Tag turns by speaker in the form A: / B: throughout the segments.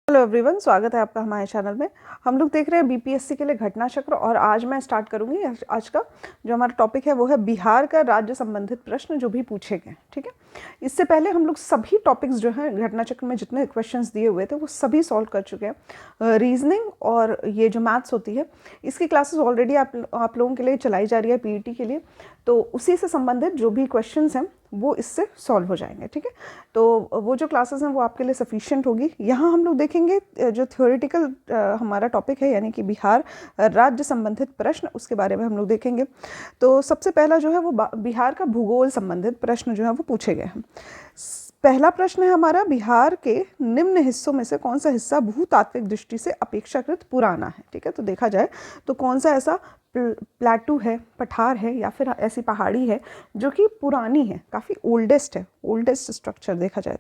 A: Hello everyone, स्वागत है आपका हमारे चैनल में। हम लोग देख रहे हैं बीपीएससी के लिए घटना चक्र और आज मैं स्टार्ट करूंगी। आज का जो हमारा टॉपिक है वो है बिहार का राज्य संबंधित प्रश्न जो भी पूछे गए। ठीक है, इससे पहले हम लोग सभी टॉपिक्स जो हैं घटना चक्र में जितने क्वेश्चंस दिए हुए थे वो सभी सॉल्व कर चुके हैं। रीजनिंग और ये जो मैथ्स होती है इसकी क्लासेस ऑलरेडी आप लोगों के लिए चलाई जा रही है पीईटी के लिए, तो उसी से संबंधित जो भी क्वेश्चंस हैं वो इससे सॉल्व हो जाएंगे। ठीक है, तो वो जो क्लासेस हैं वो आपके लिए सफिशिएंट होगी। यहाँ हम लोग देखेंगे जो थ्योरेटिकल हमारा टॉपिक है यानी कि बिहार राज्य संबंधित प्रश्न, उसके बारे में हम लोग देखेंगे। तो सबसे पहला जो है वो बिहार का भूगोल संबंधित प्रश्न जो है वो पूछे गए हैं। पहला प्रश्न है हमारा, बिहार के निम्न हिस्सों में से कौन सा हिस्सा भूतात्विक दृष्टि से अपेक्षाकृत पुराना है। ठीक है, तो देखा जाए तो कौन सा ऐसा प्लेटू है, पठार है या फिर ऐसी पहाड़ी है जो कि पुरानी है, काफ़ी ओल्डेस्ट है, ओल्डेस्ट स्ट्रक्चर देखा जाए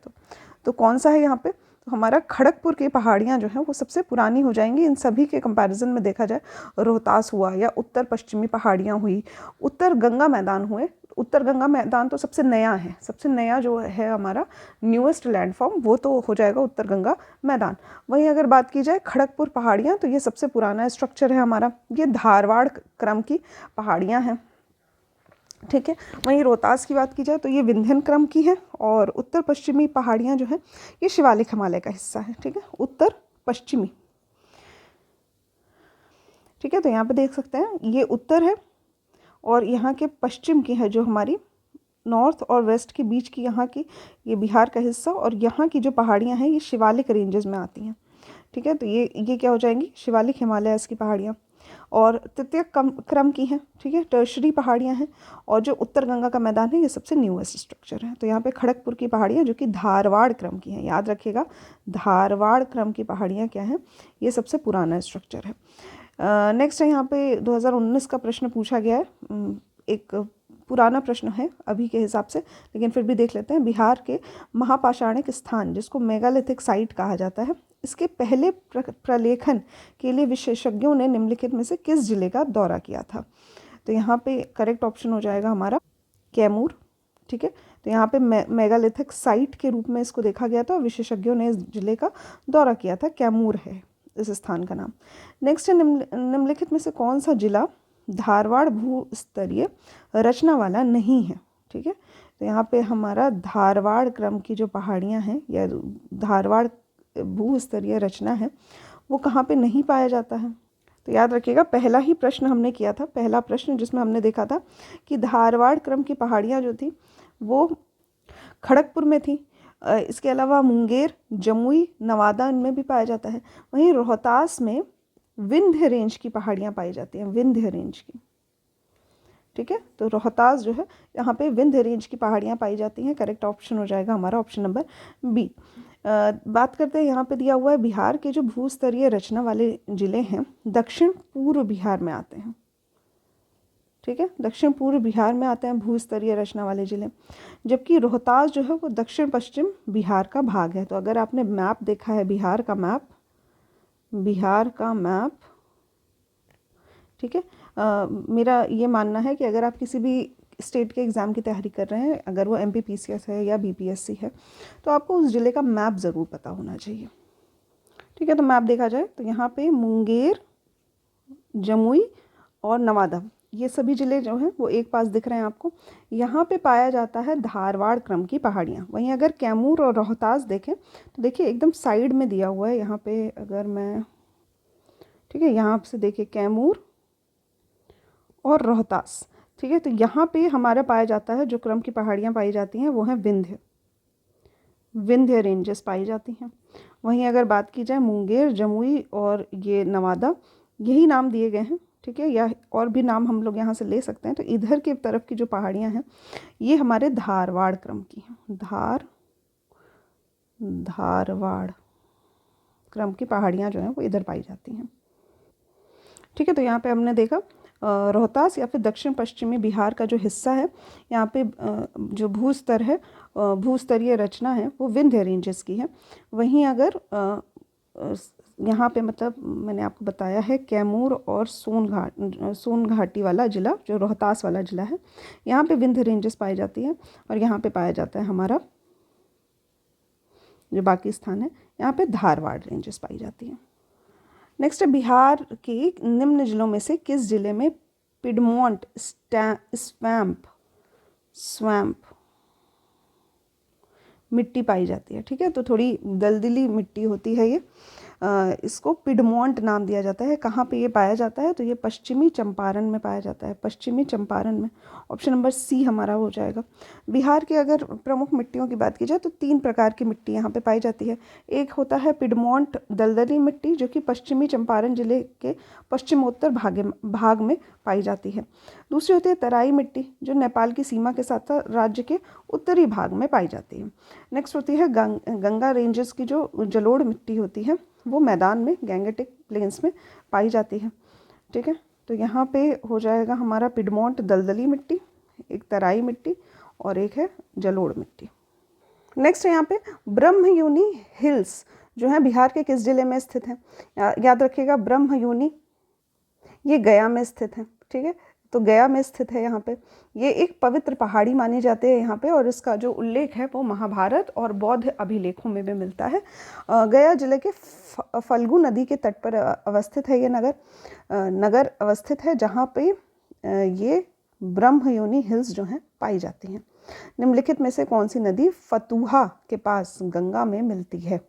A: तो कौन सा है यहाँ पे। तो हमारा खड़गपुर की पहाड़ियाँ जो हैं वो सबसे पुरानी हो जाएंगी इन सभी के कंपैरिजन में। देखा जाए रोहतास हुआ या उत्तर पश्चिमी पहाड़ियाँ हुई, उत्तर गंगा मैदान हुए। उत्तर गंगा मैदान तो सबसे नया है, सबसे नया जो है हमारा न्यूएस्ट लैंडफॉर्म वो तो हो जाएगा उत्तर गंगा मैदान। वहीं अगर बात की जाए खड़गपुर पहाड़ियाँ, तो ये सबसे पुराना स्ट्रक्चर है हमारा, ये धारवाड़ क्रम की पहाड़ियाँ हैं। ठीक है, वहीं रोहतास की बात की जाए तो ये विंध्यन क्रम की है और उत्तर पश्चिमी पहाड़ियाँ जो हैं ये शिवालिक हिमालय का हिस्सा है। ठीक है, उत्तर पश्चिमी। ठीक है, तो यहाँ पे देख सकते हैं ये उत्तर है और यहाँ के पश्चिम की है जो हमारी नॉर्थ और वेस्ट के बीच की यहाँ की ये बिहार का हिस्सा, और यहाँ की जो पहाड़ियाँ हैं ये शिवालिक रेंजेस में आती हैं। ठीक है, तो ये क्या हो जाएंगी, शिवालिक हिमालयस की पहाड़ियाँ, और तृतीय क्रम की हैं। ठीक है, टर्शरी पहाड़ियाँ हैं, और जो उत्तर गंगा का मैदान है ये सबसे न्यूएस्ट स्ट्रक्चर है। तो यहाँ पे खड़गपुर की पहाड़ियाँ जो कि धारवाड़ क्रम की हैं, याद रखिएगा धारवाड़ क्रम की पहाड़ियाँ क्या हैं, ये सबसे पुराना स्ट्रक्चर है। नेक्स्ट है यहाँ पे 2019 का प्रश्न पूछा गया है, एक पुराना प्रश्न है अभी के हिसाब से, लेकिन फिर भी देख लेते हैं। बिहार के महापाषाणिक स्थान जिसको मेगालिथिक साइट कहा जाता है, इसके पहले प्रलेखन के लिए विशेषज्ञों ने निम्नलिखित में से किस जिले का दौरा किया था। तो यहाँ पे करेक्ट ऑप्शन हो जाएगा हमारा कैमूर। ठीक है, तो यहाँ पे मेगालिथिक साइट के रूप में इसको देखा गया था और विशेषज्ञों ने इस जिले का दौरा किया था, कैमूर है इस स्थान का नाम। नेक्स्ट है निम्नलिखित में से कौन सा जिला धारवाड़ भूस्तरीय रचना वाला नहीं है। ठीक है, तो यहाँ पे हमारा धारवाड़ क्रम की जो पहाड़ियाँ हैं या धारवाड़ भूस्तरीय रचना है वो कहाँ पे नहीं पाया जाता है। तो याद रखिएगा पहला ही प्रश्न हमने किया था, पहला प्रश्न जिसमें हमने देखा था कि धारवाड़ क्रम की पहाड़ियाँ जो थी वो खड़गपुर में थी। इसके अलावा मुंगेर, जमुई, नवादा इनमें भी पाया जाता है। वहीं रोहतास में विंध्य रेंज की पहाड़ियाँ पाई जाती हैं, विंध्य रेंज की। ठीक है, तो रोहतास जो है यहाँ पे विंध्य रेंज की पहाड़ियाँ पाई जाती हैं। करेक्ट ऑप्शन हो जाएगा हमारा ऑप्शन नंबर बी। बात करते हैं, यहाँ पे दिया हुआ है बिहार के जो भूस्तरीय रचना वाले जिले हैं दक्षिण पूर्व बिहार में आते हैं। ठीक है, दक्षिण पूर्व बिहार में आते हैं भूस्तरीय रचना वाले जिले, जबकि रोहतास जो है वो दक्षिण पश्चिम बिहार का भाग है। तो अगर आपने मैप देखा है बिहार का मैप, बिहार का मैप, ठीक है, मेरा ये मानना है कि अगर आप किसी भी स्टेट के एग्ज़ाम की तैयारी कर रहे हैं, अगर वो एमपीपीसीएस है या बीपीएससी है, तो आपको उस ज़िले का मैप ज़रूर पता होना चाहिए। ठीक है, तो मैप देखा जाए तो यहाँ पे मुंगेर, जमुई और नवादा ये सभी ज़िले जो हैं वो एक पास दिख रहे हैं आपको। यहाँ पे पाया जाता है धारवाड़ क्रम की पहाड़ियाँ। वहीं अगर कैमूर और रोहतास देखें तो देखिए एकदम साइड में दिया हुआ है यहाँ पे, अगर मैं, ठीक है, यहाँ से देखिए कैमूर और रोहतास। ठीक है, तो यहाँ पे हमारा पाया जाता है जो क्रम की पहाड़ियाँ पाई जाती हैं वो हैं विंध्य रेंजेस पाई जाती हैं। वहीं अगर बात की जाए मुंगेर, जमुई और ये नवादा, यही नाम दिए गए हैं। ठीक है, या और भी नाम हम लोग यहाँ से ले सकते हैं। तो इधर की तरफ की जो पहाड़ियाँ हैं ये हमारे धारवाड़ क्रम की हैं, धारवाड़ क्रम की पहाड़ियाँ जो हैं वो इधर पाई जाती हैं। ठीक है, तो यहाँ पे हमने देखा रोहतास या फिर दक्षिण पश्चिमी बिहार का जो हिस्सा है, यहाँ पे जो भूस्तर है, भूस्तरीय रचना है वो विंध्य रेंजेस की है। वहीं अगर यहाँ पे मतलब मैंने आपको बताया है कैमूर और सोन घाटी वाला ज़िला जो रोहतास वाला ज़िला है, यहाँ पे विंध्य रेंजेस पाई जाती है, और यहाँ पे पाया जाता है हमारा जो बाकी स्थान है यहाँ पे धारवाड़ रेंजेस पाई जाती हैं। नेक्स्ट है बिहार के निम्न जिलों में से किस जिले में पिडमोंट स्वैम्प मिट्टी पाई जाती है। ठीक है, तो थोड़ी दलदली मिट्टी होती है ये, इसको पिडमोंट नाम दिया जाता है। कहाँ पे ये पाया जाता है? तो ये पश्चिमी चंपारण में पाया जाता है, पश्चिमी चंपारण में। ऑप्शन नंबर सी हमारा हो जाएगा। बिहार की अगर प्रमुख मिट्टियों की बात की जाए तो 3 प्रकार की मिट्टी यहाँ पे पाई जाती है। एक होता है पिडमोंट दलदली मिट्टी, जो कि पश्चिमी चंपारण जिले के पश्चिमोत्तर भाग में पाई जाती है। दूसरी होती है तराई मिट्टी, जो नेपाल की सीमा के साथ साथ राज्य के उत्तरी भाग में पाई जाती है। नेक्स्ट होती है गंगा रेंजेस की जो जलोढ़ मिट्टी होती है, वो मैदान में गैंगेटिक प्लेन्स में पाई जाती है। ठीक है, तो यहाँ पे हो जाएगा हमारा पिडमोंट दलदली मिट्टी, एक तराई मिट्टी और एक है जलोढ़ मिट्टी। नेक्स्ट है यहाँ पे ब्रह्मयूनी हिल्स, जो है बिहार के किस जिले में स्थित है? याद रखिएगा, ब्रह्मयूनी ये गया में स्थित है। ठीक है, तो गया में स्थित है यहाँ पे। ये एक पवित्र पहाड़ी मानी जाती है यहाँ पे, और इसका जो उल्लेख है वो महाभारत और बौद्ध अभिलेखों में भी मिलता है। गया जिले के फल्गु नदी के तट पर अवस्थित है ये नगर अवस्थित है, जहाँ पे ये ब्रह्मयूनी हिल्स जो हैं पाई जाती हैं। निम्नलिखित में से कौन सी नदी फतुहा के पास गंगा में मिलती है?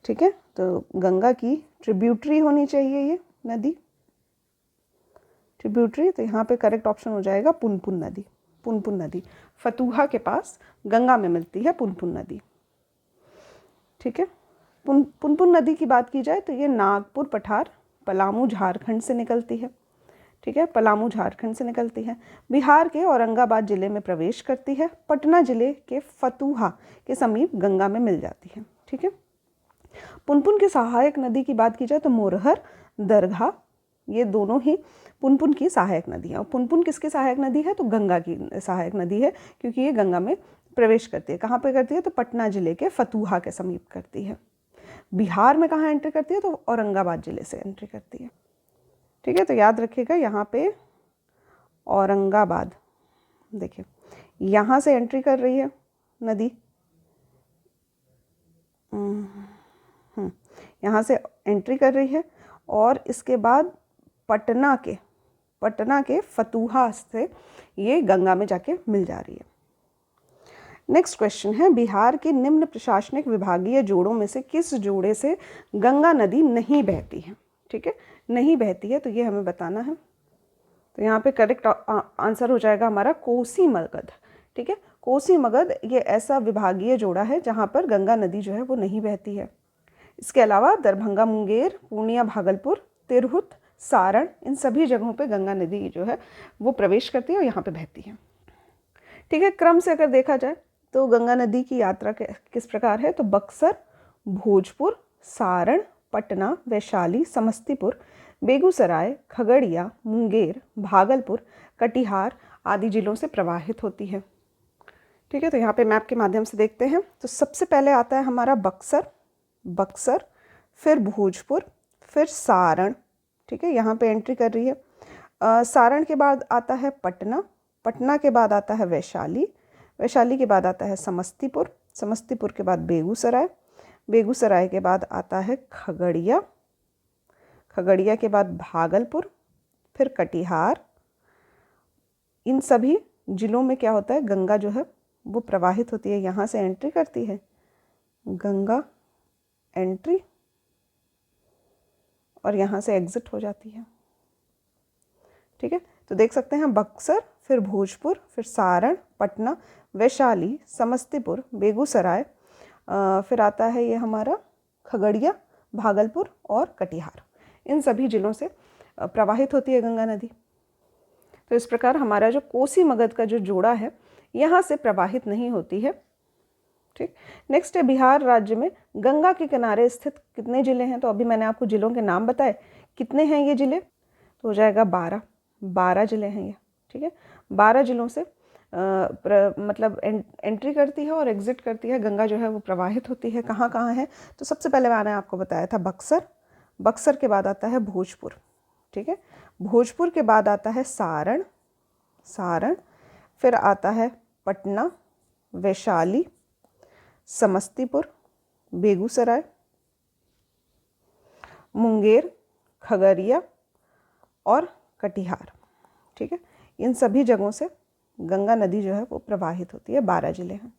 A: ठीक है, तो गंगा की ट्रिब्यूटरी होनी चाहिए ये नदी, ट्रिब्यूटरी। तो यहाँ पे करेक्ट ऑप्शन हो जाएगा पुनपुन नदी। पुनपुन नदी फतुहा के पास गंगा में मिलती है, पुनपुन नदी। ठीक है, पुनपुन नदी की बात की जाए तो ये नागपुर पठार पलामू झारखंड से निकलती है। ठीक है, पलामू झारखंड से निकलती है, बिहार के औरंगाबाद जिले में प्रवेश करती है, पटना जिले के फतुहा के समीप गंगा में मिल जाती है। ठीक है, पुनपुन की सहायक नदी की बात की जाए तो मोरहर, दरघा, ये दोनों ही पुनपुन की सहायक नदी है। और पुनपुन किसकी सहायक नदी है? तो गंगा की सहायक नदी है, क्योंकि ये गंगा में प्रवेश करती है। कहाँ पे करती है? तो पटना जिले के फतुहा के समीप करती है। बिहार में कहाँ एंट्री करती है? तो औरंगाबाद जिले से एंट्री करती है। ठीक है, तो याद रखिएगा यहाँ पे औरंगाबाद, देखिए यहाँ से एंट्री कर रही है नदी, यहाँ से एंट्री कर रही है, और इसके बाद पटना के फतुहा से ये गंगा में जाके मिल जा रही है। नेक्स्ट क्वेश्चन है, बिहार के निम्न प्रशासनिक विभागीय जोड़ों में से किस जोड़े से गंगा नदी नहीं बहती है? ठीक है, नहीं बहती है, तो ये हमें बताना है। तो यहाँ पे करेक्ट आंसर हो जाएगा हमारा कोसी मगध। ठीक है, कोसी मगध ये ऐसा विभागीय जोड़ा है जहाँ पर गंगा नदी जो है वो नहीं बहती है। इसके अलावा दरभंगा मुंगेर, पूर्णिया भागलपुर, तिरहुत, सारण, इन सभी जगहों पे गंगा नदी जो है वो प्रवेश करती है और यहाँ पे बहती है। ठीक है, क्रम से अगर देखा जाए तो गंगा नदी की यात्रा किस प्रकार है? तो बक्सर, भोजपुर, सारण, पटना, वैशाली, समस्तीपुर, बेगूसराय, खगड़िया, मुंगेर, भागलपुर, कटिहार आदि जिलों से प्रवाहित होती है। ठीक है, तो यहाँ पे मैप के माध्यम से देखते हैं। तो सबसे पहले आता है हमारा बक्सर, फिर भोजपुर, फिर सारण। ठीक है, यहाँ पे एंट्री कर रही है। सारण के बाद आता है पटना के बाद आता है वैशाली के बाद आता है समस्तीपुर के बाद बेगूसराय के बाद आता है खगड़िया के बाद भागलपुर, फिर कटिहार। इन सभी जिलों में क्या होता है? गंगा जो है वो प्रवाहित होती है, यहाँ से एंट्री करती है गंगा, एंट्री, और यहाँ से एग्जिट हो जाती है। ठीक है, तो देख सकते हैं बक्सर, फिर भोजपुर, फिर सारण, पटना, वैशाली, समस्तीपुर, बेगूसराय, फिर आता है ये हमारा खगड़िया, भागलपुर और कटिहार। इन सभी जिलों से प्रवाहित होती है गंगा नदी। तो इस प्रकार हमारा जो कोसी मगध का जो जोड़ा है यहाँ से प्रवाहित नहीं होती है। ठीक, नेक्स्ट है बिहार राज्य में गंगा के किनारे स्थित कितने जिले हैं? तो अभी मैंने आपको जिलों के नाम बताए, कितने हैं ये जिले? तो हो जाएगा 12 जिले हैं ये। ठीक है, 12 जिलों से मतलब एंट्री करती है और एग्जिट करती है, गंगा जो है वो प्रवाहित होती है। कहाँ कहाँ है? तो सबसे पहले मैंने आपको बताया था बक्सर के बाद आता है भोजपुर। ठीक है, भोजपुर के बाद आता है सारण, फिर आता है पटना, वैशाली, समस्तीपुर, बेगूसराय, मुंगेर, खगड़िया और कटिहार। ठीक है, इन सभी जगहों से गंगा नदी जो है वो प्रवाहित होती है। 12 जिले हैं।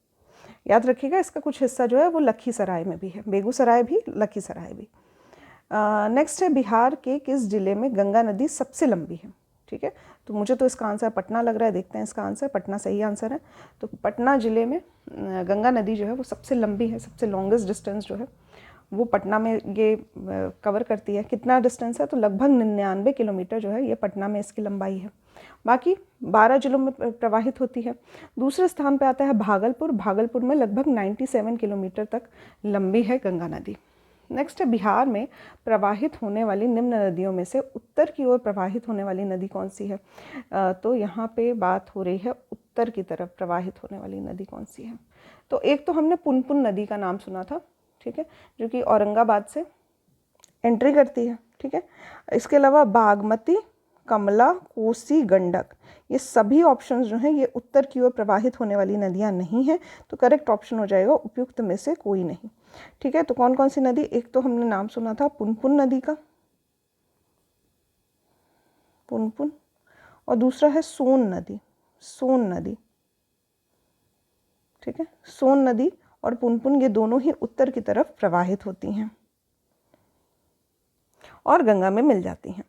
A: याद रखिएगा, इसका कुछ हिस्सा जो है वो लखीसराय में भी है, बेगूसराय भी, लखीसराय भी। नेक्स्ट है, बिहार के किस जिले में गंगा नदी सबसे लंबी है? ठीक है, तो मुझे तो इसका आंसर पटना लग रहा है। देखते हैं इसका आंसर। पटना सही आंसर है। तो पटना ज़िले में गंगा नदी जो है वो सबसे लंबी है, सबसे लॉन्गेस्ट डिस्टेंस जो है वो पटना में ये कवर करती है। कितना डिस्टेंस है? तो लगभग 99 किलोमीटर जो है ये पटना में इसकी लंबाई है। बाकी 12 जिलों में प्रवाहित होती है। दूसरे स्थान पे आता है भागलपुर। भागलपुर में लगभग 97 किलोमीटर तक लंबी है गंगा नदी। नेक्स्ट है, बिहार में प्रवाहित होने वाली निम्न नदियों में से उत्तर की ओर प्रवाहित होने वाली नदी कौन सी है? तो यहाँ पे बात हो रही है उत्तर की तरफ प्रवाहित होने वाली नदी कौन सी है? तो एक तो हमने पुनपुन नदी का नाम सुना था, ठीक है, जो कि औरंगाबाद से एंट्री करती है। ठीक है, इसके अलावा बागमती, कमला, कोसी, गंडक, ये सभी ऑप्शन जो हैं ये उत्तर की ओर प्रवाहित होने वाली नदियां नहीं हैं। तो करेक्ट ऑप्शन हो जाएगा उपयुक्त में से कोई नहीं। ठीक है, तो कौन कौन सी नदी? एक तो हमने नाम सुना था पुनपुन नदी का, पुनपुन, और दूसरा है सोन नदी, सोन नदी। ठीक है, सोन नदी और पुनपुन ये दोनों ही उत्तर की तरफ प्रवाहित होती हैं और गंगा में मिल जाती हैं।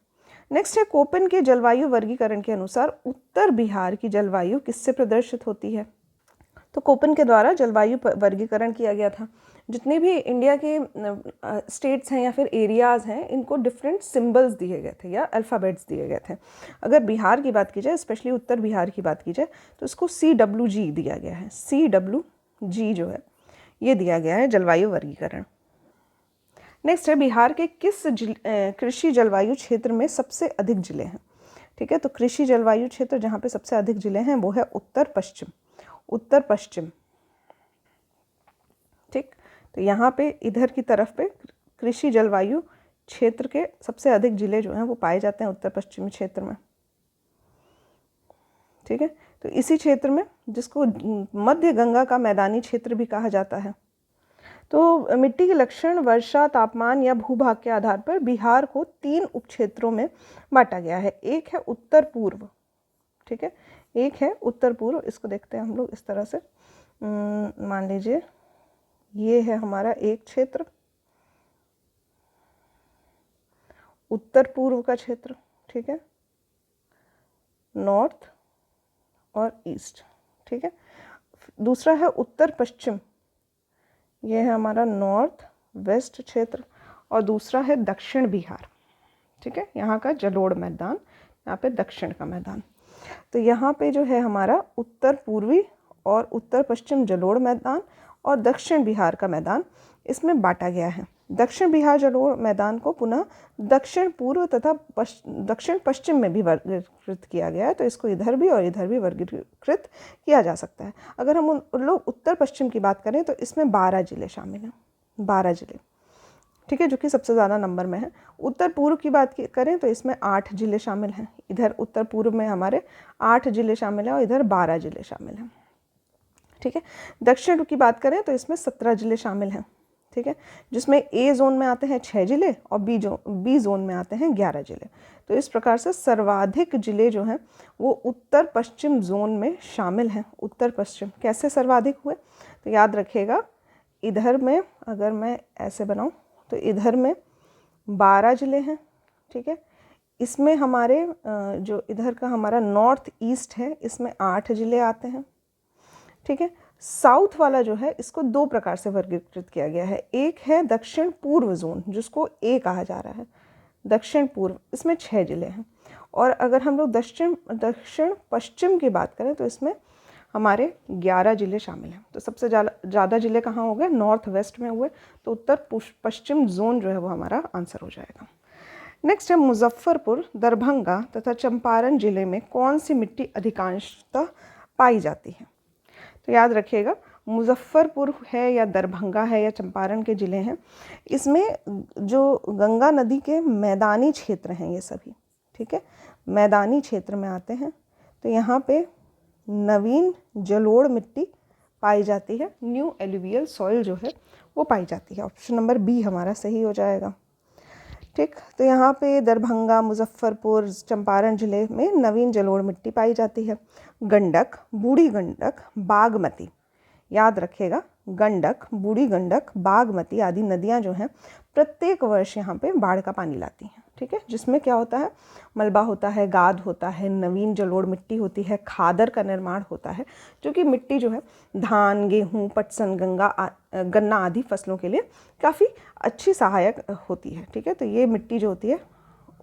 A: नेक्स्ट है, कोपेन के जलवायु वर्गीकरण के अनुसार उत्तर बिहार की जलवायु किससे प्रदर्शित होती है? तो कोपेन के द्वारा जलवायु वर्गीकरण किया गया था। जितने भी इंडिया के स्टेट्स हैं या फिर एरियाज़ हैं, इनको डिफरेंट सिंबल्स दिए गए थे या अल्फ़ाबेट्स दिए गए थे। अगर बिहार की बात की जाए, स्पेशली उत्तर बिहार की बात की जाए, तो इसको CWG दिया गया है। CWG जो है ये दिया गया है जलवायु वर्गीकरण। नेक्स्ट है, बिहार के किस कृषि जलवायु क्षेत्र में सबसे अधिक जिले हैं? ठीक है, तो कृषि जलवायु क्षेत्र जहाँ पे सबसे अधिक जिले हैं वो है उत्तर पश्चिम, उत्तर पश्चिम। ठीक, तो यहाँ पे इधर की तरफ पे कृषि जलवायु क्षेत्र के सबसे अधिक जिले जो हैं वो पाए जाते हैं उत्तर पश्चिमी क्षेत्र में। ठीक है, तो इसी क्षेत्र में, जिसको मध्य गंगा का मैदानी क्षेत्र भी कहा जाता है, तो मिट्टी के लक्षण, वर्षा, तापमान या भूभाग के आधार पर बिहार को 3 उपक्षेत्रों में बांटा गया है। एक है उत्तर पूर्व, ठीक है, एक है उत्तर पूर्व। इसको देखते हैं हम लोग इस तरह से। मान लीजिए ये है हमारा एक क्षेत्र, उत्तर पूर्व का क्षेत्र, ठीक है, नॉर्थ और ईस्ट। ठीक है, दूसरा है उत्तर पश्चिम, ये है हमारा नॉर्थ वेस्ट क्षेत्र, और दूसरा है दक्षिण बिहार। ठीक है, यहाँ का जलोढ़ मैदान, यहाँ पे दक्षिण का मैदान। तो यहाँ पे जो है हमारा उत्तर पूर्वी और उत्तर पश्चिम जलोढ़ मैदान और दक्षिण बिहार का मैदान इसमें बांटा गया है। दक्षिण बिहार जलोढ़ मैदान को पुनः दक्षिण पूर्व तथा दक्षिण पश्चिम में भी वर्गीकृत किया गया है। तो इसको इधर भी और इधर भी वर्गीकृत किया जा सकता है। अगर हम उन लोग उत्तर पश्चिम की बात करें तो इसमें 12 जिले शामिल हैं, 12 जिले। ठीक है, जो कि सबसे ज़्यादा नंबर में है। उत्तर पूर्व की बात करें तो इसमें 8 जिले शामिल हैं। इधर उत्तर पूर्व में हमारे 8 जिले शामिल हैं और इधर 12 जिले शामिल हैं। ठीक है, दक्षिण की बात करें तो इसमें 17 जिले शामिल हैं। ठीक है, जिसमें ए जोन में आते हैं 6 जिले और बी जोन में आते हैं 11 जिले। तो इस प्रकार से सर्वाधिक जिले जो हैं वो उत्तर पश्चिम जोन में शामिल हैं। उत्तर पश्चिम कैसे सर्वाधिक हुए? तो याद रखिएगा, इधर में अगर मैं ऐसे बनाऊं तो इधर में 12 जिले हैं। ठीक है, इसमें हमारे जो इधर का हमारा नॉर्थ ईस्ट है इसमें 8 जिले आते हैं। ठीक है, साउथ वाला जो है इसको 2 प्रकार से वर्गीकृत किया गया है। एक है दक्षिण पूर्व जोन, जिसको ए कहा जा रहा है, दक्षिण पूर्व, इसमें 6 जिले हैं। और अगर हम लोग दक्षिण पश्चिम की बात करें तो इसमें हमारे 11 जिले शामिल हैं। तो सबसे ज़्यादा जिले कहाँ हो गए? नॉर्थ वेस्ट में हुए। तो उत्तर पश्चिम जोन जो है वो हमारा आंसर हो जाएगा। नेक्स्ट है, मुजफ्फरपुर, दरभंगा तथा चंपारण जिले में कौन सी मिट्टी अधिकांशतः पाई जाती है? तो याद रखिएगा, मुजफ्फरपुर है या दरभंगा है या चंपारण के ज़िले हैं, इसमें जो गंगा नदी के मैदानी क्षेत्र हैं ये सभी। ठीक है, मैदानी क्षेत्र में आते हैं। तो यहाँ पे नवीन जलोढ़ मिट्टी पाई जाती है, न्यू एलुवियल सॉइल जो है वो पाई जाती है। ऑप्शन नंबर बी हमारा सही हो जाएगा। ठीक, तो यहाँ पे दरभंगा, मुजफ्फरपुर, चंपारण जिले में नवीन जलोढ़ मिट्टी पाई जाती है। गंडक, बूढ़ी गंडक, बागमती, याद रखेगा, गंडक, बूढ़ी गंडक, बागमती आदि नदियाँ जो हैं प्रत्येक वर्ष यहाँ पे बाढ़ का पानी लाती हैं। ठीक है, जिसमें क्या होता है, मलबा होता है, गाद होता है, नवीन जलोढ़ मिट्टी होती है, खादर का निर्माण होता है, जो कि मिट्टी जो है धान, गेहूँ, पटसन, गन्ना आदि फसलों के लिए काफ़ी अच्छी सहायक होती है। ठीक है, तो ये मिट्टी जो होती है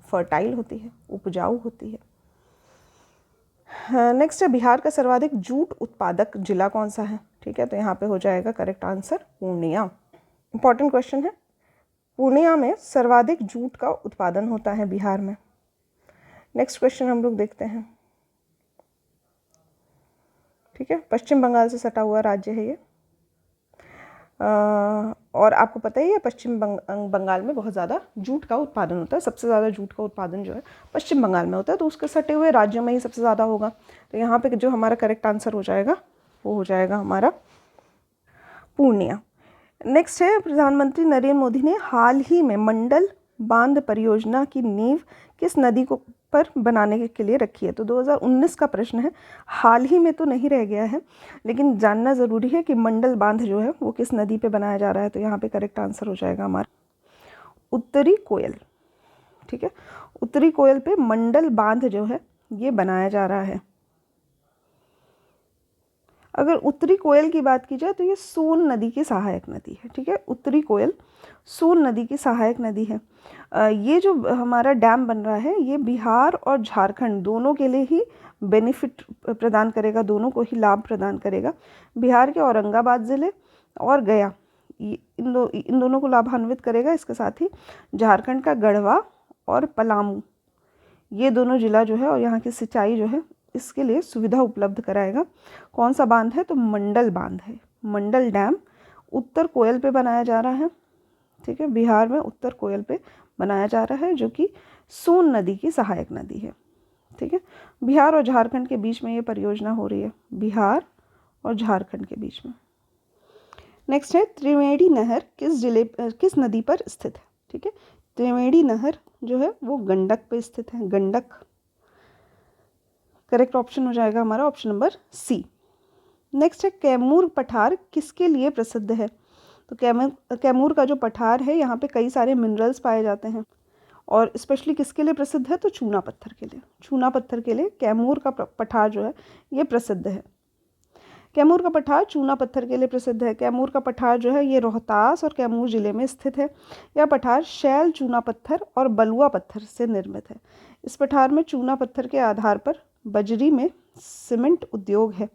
A: फर्टाइल होती है, उपजाऊ होती है। नेक्स्ट है, बिहार का सर्वाधिक जूट उत्पादक जिला कौन सा है? ठीक है, तो यहाँ पे हो जाएगा correct answer Purnia. Important question है, पूर्णिया में सर्वाधिक जूट का उत्पादन होता है बिहार में। नेक्स्ट क्वेश्चन हम लोग देखते हैं। ठीक है, पश्चिम बंगाल से सटा हुआ राज्य है ये, और आपको पता ही है पश्चिम बंगाल में बहुत ज़्यादा जूट का उत्पादन होता है। सबसे ज़्यादा जूट का उत्पादन जो है पश्चिम बंगाल में होता है, तो उसके सटे हुए राज्यों में ही सबसे ज़्यादा होगा। तो यहाँ पे जो हमारा करेक्ट आंसर हो जाएगा वो हो जाएगा हमारा पूर्णिया। नेक्स्ट है, प्रधानमंत्री नरेंद्र मोदी ने हाल ही में मंडल बांध परियोजना की नींव किस नदी को पर बनाने के लिए रखी है? तो 2019 का प्रश्न है, हाल ही में तो नहीं रह गया है, लेकिन जानना ज़रूरी है कि मंडल बांध जो है वो किस नदी पे बनाया जा रहा है। तो यहाँ पे करेक्ट आंसर हो जाएगा हमारा उत्तरी कोयल। ठीक है, उत्तरी कोयल पे मंडल बांध जो है ये बनाया जा रहा है। अगर उत्तरी कोयल की बात की जाए तो ये सोन नदी की सहायक नदी है। ठीक है, उत्तरी कोयल सोन नदी की सहायक नदी है। ये जो हमारा डैम बन रहा है ये बिहार और झारखंड दोनों के लिए ही बेनिफिट प्रदान करेगा, दोनों को ही लाभ प्रदान करेगा। बिहार के औरंगाबाद ज़िले और गया, इन दोनों को लाभान्वित करेगा। इसके साथ ही झारखंड का गढ़वा और पलामू, ये दोनों जिला जो है और यहाँ की सिंचाई जो है इसके लिए सुविधा उपलब्ध कराएगा। कौन सा बांध है? तो मंडल बांध है। मंडल डैम उत्तर कोयल पे बनाया जा रहा है। ठीक है, बिहार में उत्तर कोयल पे बनाया जा रहा है, जो कि सोन नदी की सहायक नदी है। ठीक है, बिहार और झारखंड के बीच में ये परियोजना हो रही है, बिहार और झारखंड के बीच में। नेक्स्ट है, त्रिवेणी नहर किस नदी पर स्थित है? ठीक है, त्रिवेणी नहर जो है वो गंडक पे स्थित है, गंडक। करेक्ट ऑप्शन हो जाएगा हमारा ऑप्शन नंबर सी। नेक्स्ट है, कैमूर पठार किसके लिए प्रसिद्ध है? तो कैमूर का जो पठार है यहाँ पे कई सारे मिनरल्स पाए जाते हैं, और स्पेशली किसके लिए प्रसिद्ध है? तो चूना पत्थर के लिए। चूना पत्थर के लिए कैमूर का पठार जो है ये प्रसिद्ध है। कैमूर का पठार चूना पत्थर के लिए प्रसिद्ध है। कैमूर का पठार जो है ये रोहतास और कैमूर जिले में स्थित है। यह पठार शैल चूना पत्थर और बलुआ पत्थर से निर्मित है। इस पठार में चूना पत्थर के आधार पर बजरी में सीमेंट उद्योग है।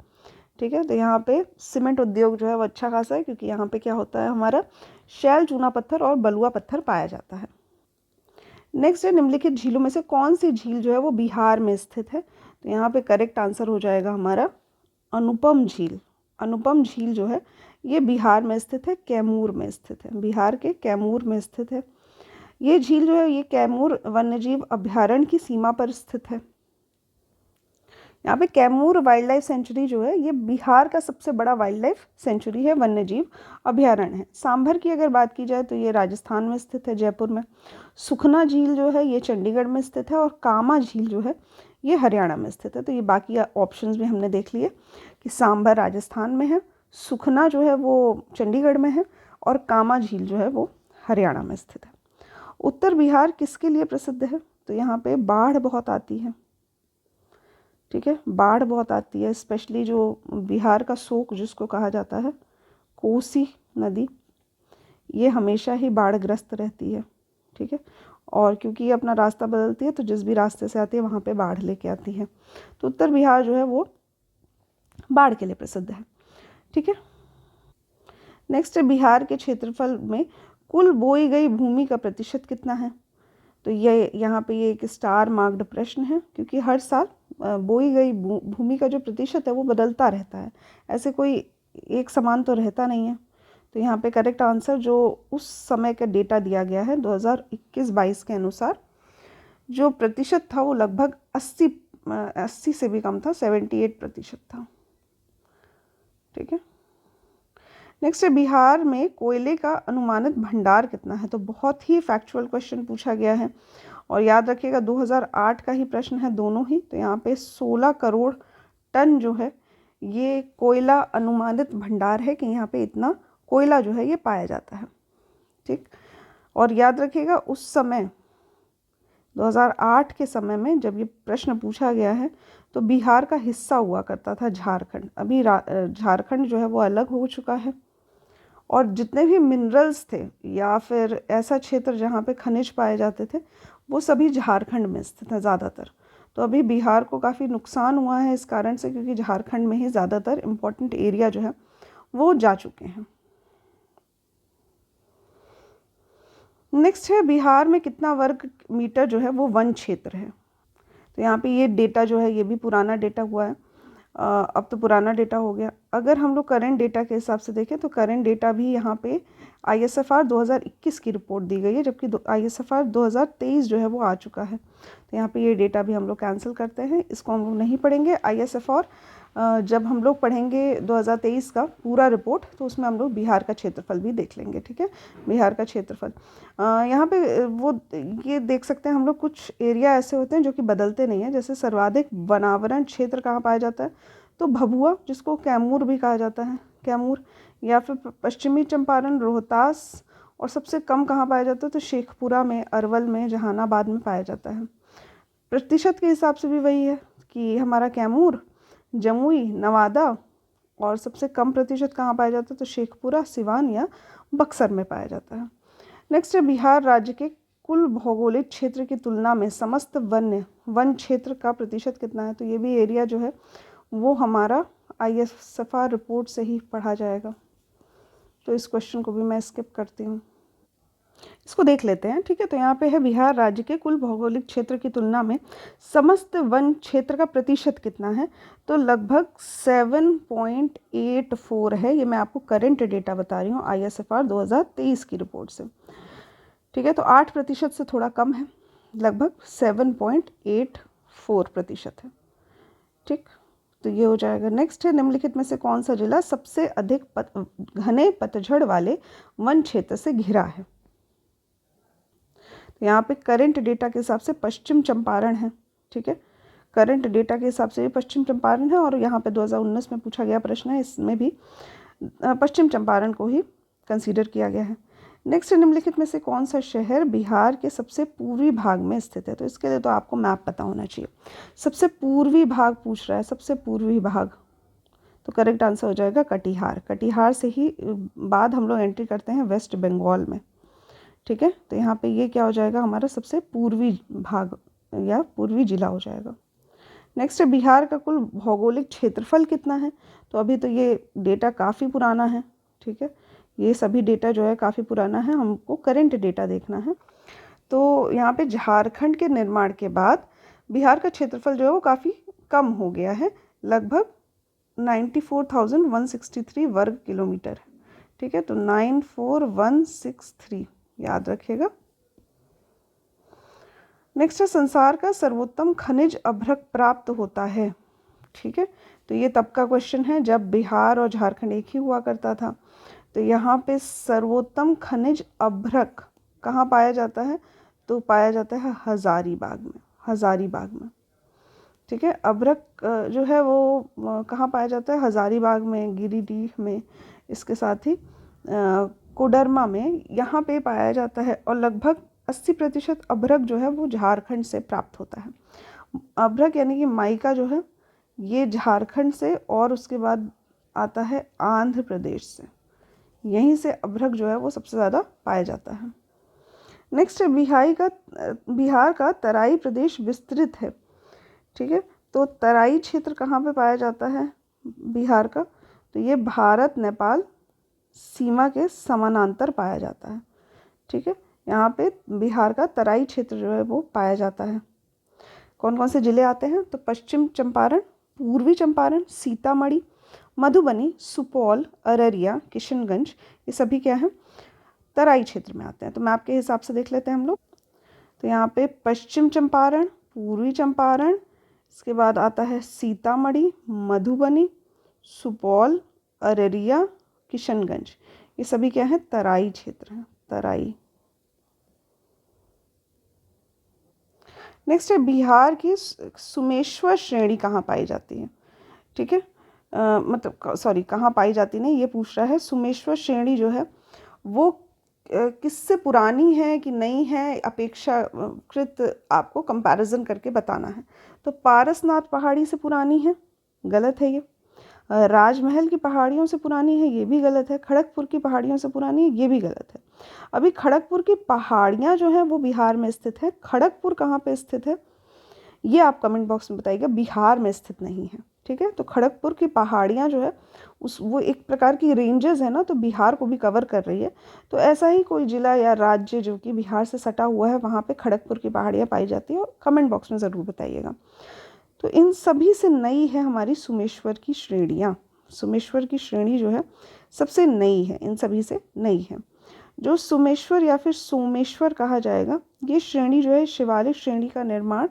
A: ठीक है, तो यहाँ पे सीमेंट उद्योग जो है वो अच्छा खासा है, क्योंकि यहाँ पे क्या होता है, हमारा शैल चूना पत्थर और बलुआ पत्थर पाया जाता है। नेक्स्ट है, निम्नलिखित झीलों में से कौन सी झील जो है वो बिहार में स्थित है? तो यहाँ पे करेक्ट आंसर हो जाएगा हमारा अनुपम झील। अनुपम झील जो है ये बिहार में स्थित है, कैमूर में स्थित है, बिहार के कैमूर में स्थित है। ये झील जो है ये कैमूर वन्यजीव अभयारण्य की सीमा पर स्थित है। यहाँ पे कैमूर वाइल्ड लाइफ सेंचुरी जो है ये बिहार का सबसे बड़ा वाइल्ड लाइफ सेंचुरी है, वन्यजीव अभयारण्य है। सांभर की अगर बात की जाए तो ये राजस्थान में स्थित है, जयपुर में। सुखना झील जो है ये चंडीगढ़ में स्थित है, और कामा झील जो है ये हरियाणा में स्थित है। तो ये बाकी ऑप्शंस भी हमने देख लिए कि सांभर राजस्थान में है, सुखना जो है वो चंडीगढ़ में है, और कामा झील जो है वो हरियाणा में स्थित है। उत्तर बिहार किसके लिए प्रसिद्ध है? तो यहाँ पे बाढ़ बहुत आती है। ठीक है, बाढ़ बहुत आती है, स्पेशली जो बिहार का शोक जिसको कहा जाता है, कोसी नदी, ये हमेशा ही बाढ़ग्रस्त रहती है। ठीक है, और क्योंकि ये अपना रास्ता बदलती है तो जिस भी रास्ते से आती है वहाँ पे बाढ़ लेके आती है। तो उत्तर बिहार जो है वो बाढ़ के लिए प्रसिद्ध है। ठीक है, नेक्स्ट है, बिहार के क्षेत्रफल में कुल बोई गई भूमि का प्रतिशत कितना है? तो ये यहाँ पे ये एक स्टार मार्क्ड प्रश्न है, क्योंकि हर साल बोई गई भूमि का जो प्रतिशत है वो बदलता रहता है, ऐसे कोई एक समान तो रहता नहीं है। तो यहाँ पे करेक्ट आंसर जो उस समय का डेटा दिया गया है 2021-22 के अनुसार जो प्रतिशत था वो लगभग 80 से भी कम था, 78% था। ठीक है, नेक्स्ट है बिहार में कोयले का अनुमानित भंडार कितना है। तो बहुत ही फैक्चुअल क्वेश्चन पूछा गया है और याद रखिएगा 2008 का ही प्रश्न है दोनों ही। तो यहाँ पे 16 करोड़ टन जो है ये कोयला अनुमानित भंडार है कि यहाँ पे इतना कोयला जो है ये पाया जाता है। ठीक, और याद रखिएगा उस समय 2008 के समय में जब ये प्रश्न पूछा गया है तो बिहार का हिस्सा हुआ करता था झारखंड। अभी झारखंड जो है वो अलग हो चुका है और जितने भी मिनरल्स थे या फिर ऐसा क्षेत्र जहाँ पे खनिज पाए जाते थे वो सभी झारखंड में स्थित हैं ज़्यादातर। तो अभी बिहार को काफ़ी नुकसान हुआ है इस कारण से, क्योंकि झारखंड में ही ज़्यादातर इम्पोर्टेंट एरिया जो है वो जा चुके हैं। नेक्स्ट है बिहार में कितना वर्ग मीटर जो है वो वन क्षेत्र है। तो यहाँ पे ये डेटा जो है ये भी पुराना डेटा हुआ है, अब तो पुराना डेटा हो गया। अगर हम लोग करेंट डेटा के हिसाब से देखें तो करेंट डेटा भी यहाँ पे ISFR 2021 की रिपोर्ट दी गई है, जबकि ISFR 2023 जो है वो आ चुका है। तो यहाँ पे ये डेटा भी हम लोग कैंसिल करते हैं, इसको हम लोग नहीं पढ़ेंगे। ISFR जब हम लोग पढ़ेंगे 2023 का पूरा रिपोर्ट तो उसमें हम लोग बिहार का क्षेत्रफल भी देख लेंगे। ठीक है, बिहार का क्षेत्रफल यहाँ पे वो ये देख सकते हैं हम लोग, कुछ एरिया ऐसे होते हैं जो कि बदलते नहीं हैं। जैसे सर्वाधिक वनावरण क्षेत्र कहाँ पाया जाता है, तो भभुआ, जिसको कैमूर भी कहा जाता है, कैमूर, या फिर पश्चिमी चंपारण, रोहतास, और सबसे कम कहाँ पाया जाता है तो शेखपुरा में, अरवल में, जहानाबाद में पाया जाता है। प्रतिशत के हिसाब से भी वही है कि हमारा कैमूर, जमुई, नवादा, और सबसे कम प्रतिशत कहाँ पाया जाता है तो शेखपुरा, सिवान या बक्सर में पाया जाता है। नेक्स्ट है बिहार राज्य के कुल भौगोलिक क्षेत्र की तुलना में समस्त वन क्षेत्र का प्रतिशत कितना है। तो ये भी एरिया जो है वो हमारा ISFR रिपोर्ट से ही पढ़ा जाएगा। तो इस क्वेश्चन को भी मैं स्किप करती हूँ, इसको देख लेते हैं। ठीक है, तो यहाँ पे है बिहार राज्य के कुल भौगोलिक क्षेत्र की तुलना में समस्त वन क्षेत्र का प्रतिशत कितना है। तो लगभग 7.84 है। ये मैं आपको करंट डेटा बता रही हूँ ISFR 2023 की रिपोर्ट से। ठीक है, तो 8% से थोड़ा कम है, लगभग 7.84% है। ठीक, तो ये हो जाएगा। नेक्स्ट है निम्नलिखित में से कौन सा जिला सबसे अधिक घने पतझड़ वाले वन क्षेत्र से घिरा है। तो यहाँ पे करंट डेटा के हिसाब से पश्चिम चंपारण है। ठीक है, करंट डेटा के हिसाब से पश्चिम चंपारण है, और यहाँ पे 2019 में पूछा गया प्रश्न है, इसमें भी पश्चिम चंपारण को ही कंसीडर किया गया है। नेक्स्ट, निम्नलिखित में से कौन सा शहर बिहार के सबसे पूर्वी भाग में स्थित है। तो इसके लिए तो आपको मैप पता होना चाहिए। सबसे पूर्वी भाग पूछ रहा है, सबसे पूर्वी भाग, तो करेक्ट आंसर हो जाएगा कटिहार। कटिहार से ही बाद हम लोग एंट्री करते हैं वेस्ट बंगाल में। ठीक है, तो यहाँ पे ये क्या हो जाएगा, हमारा सबसे पूर्वी भाग या पूर्वी जिला हो जाएगा। नेक्स्ट है बिहार का कुल भौगोलिक क्षेत्रफल कितना है। तो अभी तो ये डेटा काफ़ी पुराना है। ठीक है, ये सभी डेटा जो है काफ़ी पुराना है, हमको करंट डेटा देखना है। तो यहाँ पे झारखंड के निर्माण के बाद बिहार का क्षेत्रफल जो है वो काफ़ी कम हो गया है, लगभग 94,163 वर्ग किलोमीटर है। ठीक है, तो 94,163 याद रखिएगा। नेक्स्ट है संसार का सर्वोत्तम खनिज अभ्रक प्राप्त होता है। ठीक है, तो ये तब का क्वेश्चन है जब बिहार और झारखंड एक ही हुआ करता था। तो यहाँ पे सर्वोत्तम खनिज अभ्रक कहाँ पाया जाता है, तो पाया जाता है हजारीबाग में, हजारीबाग में। ठीक है, अभ्रक जो है वो कहाँ पाया जाता है, हजारीबाग में, गिरिडीह में, इसके साथ ही कोडरमा में, यहाँ पे पाया जाता है। और लगभग 80% अभ्रक जो है वो झारखंड से प्राप्त होता है। अभ्रक यानी कि माइका जो है ये झारखंड से, और उसके बाद आता है आंध्र प्रदेश से, यहीं से अभ्रक जो है वो सबसे ज़्यादा पाया जाता है। नेक्स्ट है बिहार का तराई प्रदेश विस्तृत है। ठीक है, तो तराई क्षेत्र कहाँ पे पाया जाता है बिहार का, तो ये भारत नेपाल सीमा के समानांतर पाया जाता है। ठीक है, यहाँ पे बिहार का तराई क्षेत्र जो है वो पाया जाता है। कौन कौन से ज़िले आते हैं, तो पश्चिम चंपारण, पूर्वी चंपारण, सीतामढ़ी, मधुबनी, सुपौल, अररिया, किशनगंज, ये सभी क्या हैं, तराई क्षेत्र में आते हैं। तो मैप के हिसाब से देख लेते हैं हम लोग। तो यहाँ पे पश्चिम चंपारण, पूर्वी चंपारण, इसके बाद आता है सीतामढ़ी, मधुबनी, सुपौल, अररिया, किशनगंज, ये सभी क्या है, तराई क्षेत्र है, तराई। नेक्स्ट है बिहार की सुमेश्वर श्रेणी कहाँ पाई जाती है, ठीक है, मतलब सॉरी कहाँ पाई जाती नहीं, ये पूछ रहा है। सुमेश्वर श्रेणी जो है वो किससे पुरानी है कि नहीं है, अपेक्षाकृत आपको कंपैरिजन करके बताना है। तो पारसनाथ पहाड़ी से पुरानी है, गलत है ये। राजमहल की पहाड़ियों से पुरानी है, ये भी गलत है। खड़गपुर की पहाड़ियों से पुरानी है, ये भी गलत है। अभी खड़गपुर की पहाड़ियाँ जो हैं वो बिहार में स्थित है, खड़गपुर कहाँ पे स्थित है ये आप कमेंट बॉक्स में बताइएगा, बिहार में स्थित नहीं है, ठीक है। तो खड़गपुर की पहाड़ियाँ जो है वो एक प्रकार की रेंजेस है ना, तो बिहार को भी कवर कर रही है। तो ऐसा ही कोई जिला या राज्य जो कि बिहार से सटा हुआ है वहाँ पे खड़गपुर की पहाड़ियाँ पाई जाती है, और कमेंट बॉक्स में ज़रूर बताइएगा। तो इन सभी से नई है हमारी सुमेश्वर की श्रेणियाँ। सुमेश्वर की श्रेणी जो है सबसे नई है, इन सभी से नई है। जो सुमेश्वर या फिर सोमेश्वर कहा जाएगा, ये श्रेणी जो है शिवालिक श्रेणी का निर्माण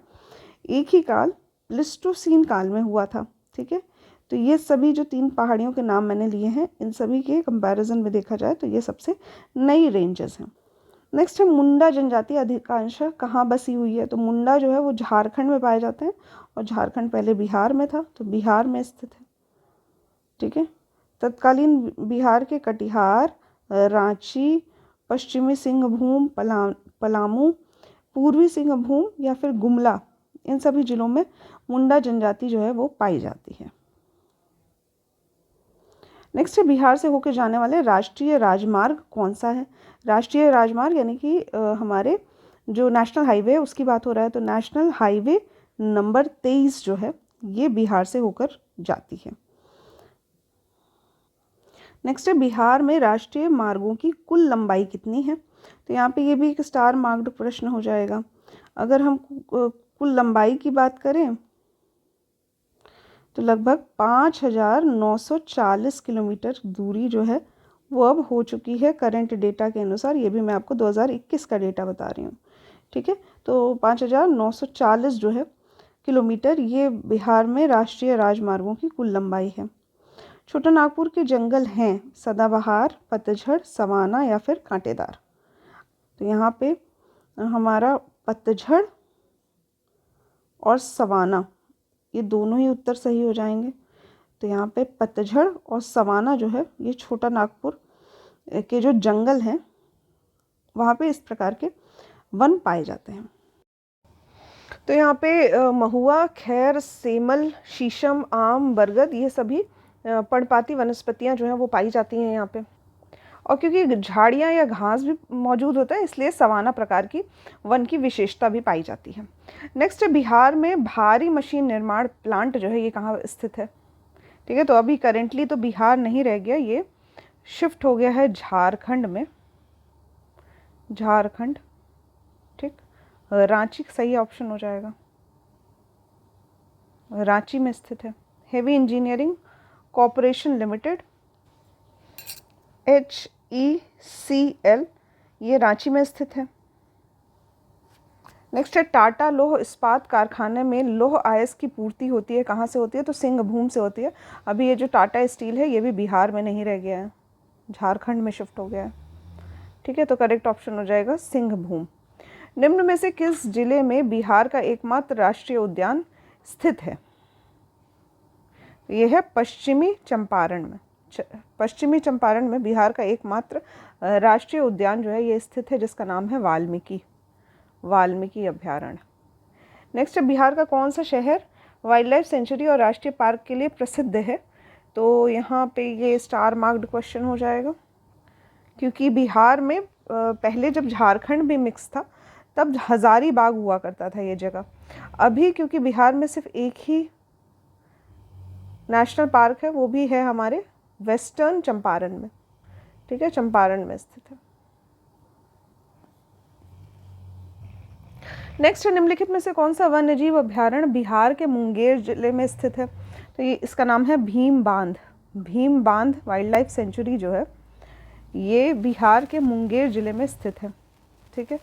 A: एक ही काल प्लिस्टोसीन काल में हुआ था, ठीक है। तो ये सभी जो 3 पहाड़ियों के नाम मैंने लिए हैं, इन सभी के कंपैरिजन में देखा जाए तो ये सबसे नई रेंजेस हैं। नेक्स्ट है मुंडा जनजाति अधिकांशतः कहाँ बसी हुई है। तो मुंडा जो है वो झारखंड में पाए जाते हैं, और झारखंड पहले बिहार में था, तो बिहार में स्थित है, ठीक है। तत्कालीन बिहार के कटिहार, रांची, पश्चिमी सिंहभूम, पलामू, पूर्वी सिंहभूम या फिर गुमला, इन सभी जिलों में मुंडा जनजाति जो है वो पाई जाती है। नेक्स्ट है बिहार से होकर जाने वाले राष्ट्रीय राजमार्ग कौन सा है। राष्ट्रीय राजमार्ग यानी कि हमारे जो नेशनल हाईवे है उसकी बात हो रहा है, तो नेशनल हाईवे नंबर 23 जो है ये बिहार से होकर जाती है। नेक्स्ट है बिहार में राष्ट्रीय मार्गों की कुल लंबाई कितनी है। तो यहाँ पे ये भी एक स्टार मार्क्ड प्रश्न हो जाएगा। अगर हम कुल लंबाई की बात करें तो लगभग 5,940 किलोमीटर दूरी जो है वो अब हो चुकी है करंट डेटा के अनुसार। ये भी मैं आपको 2021 का डेटा बता रही हूँ, ठीक है। तो 5,940 जो है किलोमीटर ये बिहार में राष्ट्रीय राजमार्गों की कुल लंबाई है। छोटा नागपुर के जंगल हैं सदाबहार, पतझड़, सवाना या फिर कांटेदार। तो यहाँ पे हमारा पतझड़ और सवाना ये दोनों ही उत्तर सही हो जाएंगे। तो यहाँ पे पतझड़ और सवाना जो है ये छोटा नागपुर के जो जंगल हैं वहाँ पे इस प्रकार के वन पाए जाते हैं। तो यहाँ पे महुआ, खैर, सेमल, शीशम, आम, बरगद ये सभी पर्णपाती वनस्पतियाँ जो हैं वो पाई जाती हैं यहाँ पे। और क्योंकि झाड़ियाँ या घास भी मौजूद होता है इसलिए सवाना प्रकार की वन की विशेषता भी पाई जाती है। नेक्स्ट है बिहार में भारी मशीन निर्माण प्लांट जो है ये कहाँ स्थित है, ठीक है। तो अभी करेंटली तो बिहार नहीं रह गया, ये शिफ्ट हो गया है झारखंड में, झारखंड, ठीक। रांची सही ऑप्शन हो जाएगा, रांची में स्थित है। Heavy engineering corporation limited HECL ये रांची में स्थित है। नेक्स्ट है टाटा लौह इस्पात कारखाने में लौह अयस्क की पूर्ति होती है, कहाँ से होती है। तो सिंहभूम से होती है। अभी ये जो टाटा स्टील है ये भी बिहार में नहीं रह गया है, झारखंड में शिफ्ट हो गया है, ठीक है। तो करेक्ट ऑप्शन हो जाएगा सिंहभूम। निम्न में से किस जिले में बिहार का एकमात्र राष्ट्रीय उद्यान स्थित है। ये है पश्चिमी चंपारण में, पश्चिमी चंपारण में बिहार का एकमात्र राष्ट्रीय उद्यान जो है ये स्थित है, जिसका नाम है वाल्मीकि अभयारण्य। नेक्स्ट है बिहार का कौन सा शहर वाइल्ड लाइफ सेंचुरी और राष्ट्रीय पार्क के लिए प्रसिद्ध है। तो यहाँ पे ये स्टार मार्क्ड क्वेश्चन हो जाएगा, क्योंकि बिहार में पहले जब झारखंड भी मिक्स था तब हजारीबाग हुआ करता था ये जगह। अभी क्योंकि बिहार में सिर्फ एक ही नेशनल पार्क है, वो भी है हमारे वेस्टर्न चंपारण में, ठीक है, चंपारण में स्थित है। नेक्स्ट है निम्नलिखित में से कौन सा वन्यजीव अभयारण्य बिहार के मुंगेर जिले में स्थित है। तो ये इसका नाम है भीम बांध वाइल्ड लाइफ सेंचुरी जो है ये बिहार के मुंगेर जिले में स्थित है, ठीक है।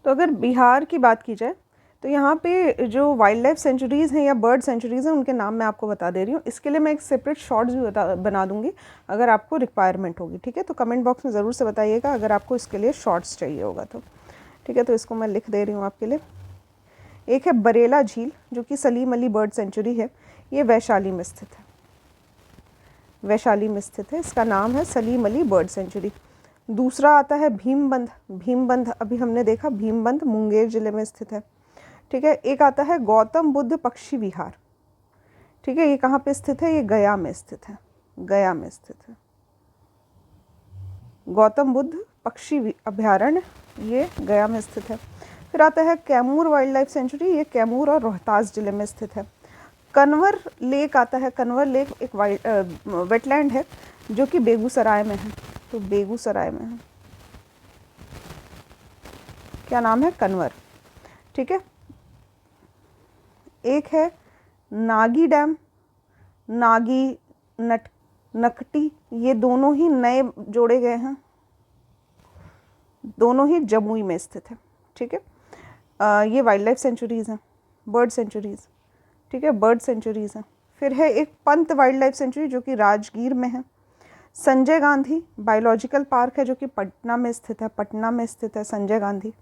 A: तो अगर बिहार की बात की जाए तो यहाँ पे जो वाइल्ड लाइफ सेंचुरीज़ हैं या बर्ड सेंचुरीज़ हैं उनके नाम मैं आपको बता दे रही हूँ। इसके लिए मैं एक सेपरेट शॉर्ट्स भी बना दूँगी अगर आपको रिक्वायरमेंट होगी, ठीक है। तो कमेंट बॉक्स में ज़रूर से बताइएगा अगर आपको इसके लिए शॉर्ट्स चाहिए होगा तो, ठीक है। तो इसको मैं लिख दे रही हूँ आपके लिए। एक है बरेला झील जो कि सलीम अली बर्ड सेंचुरी है, ये वैशाली में स्थित है, वैशाली में स्थित है। इसका नाम है सलीम अली बर्ड सेंचुरी। दूसरा आता है भीमबंध। भीमबंध अभी हमने देखा, भीमबंध मुंगेर ज़िले में स्थित है, ठीक है। एक आता है गौतम बुद्ध पक्षी विहार, ठीक है। ये कहाँ पे स्थित है? ये गया में स्थित है, गया में स्थित है। गौतम बुद्ध पक्षी अभयारण्य ये गया में स्थित है। फिर आता है कैमूर वाइल्ड लाइफ सेंचुरी, ये कैमूर और रोहतास ज़िले में स्थित है। कन्वर लेक आता है। कन्वर लेक एक वेटलैंड है जो कि बेगूसराय में है, तो बेगूसराय में है। क्या नाम है? कन्वर, ठीक है। एक है नागी डैम, नागी नकटी, ये दोनों ही नए जोड़े गए हैं, दोनों ही जमुई में स्थित है, ठीक है। ये वाइल्ड लाइफ सेंचुरीज़ हैं, बर्ड सेंचुरीज़, ठीक है, बर्ड सेंचुरीज़ हैं। फिर है एक पंत वाइल्ड लाइफ सेंचुरी जो कि राजगीर में है। संजय गांधी बायोलॉजिकल पार्क है जो कि पटना में स्थित है, पटना में स्थित है संजय गांधी।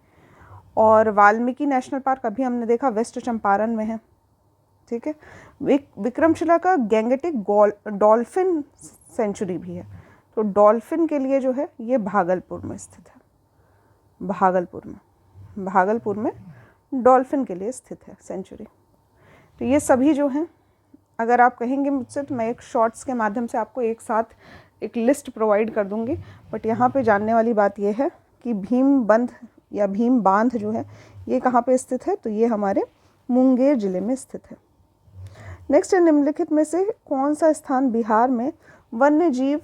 A: और वाल्मीकि नेशनल पार्क अभी हमने देखा वेस्ट चंपारण में है, ठीक है। विक्रमशिला का गैंगेटिक डॉल्फिन सेंचुरी भी है, तो डॉल्फिन के लिए जो है ये भागलपुर में स्थित है, भागलपुर में डॉल्फिन के लिए स्थित है सेंचुरी। तो ये सभी जो हैं, अगर आप कहेंगे मुझसे तो मैं एक शॉर्ट्स के माध्यम से आपको एक साथ एक लिस्ट प्रोवाइड कर दूंगी। बट यहाँ पे जानने वाली बात यह है कि भीमबंध या भीम बांध जो है ये कहाँ पे स्थित है? तो ये हमारे मुंगेर ज़िले में स्थित है। नेक्स्ट है निम्नलिखित में से कौन सा स्थान बिहार में वन्य जीव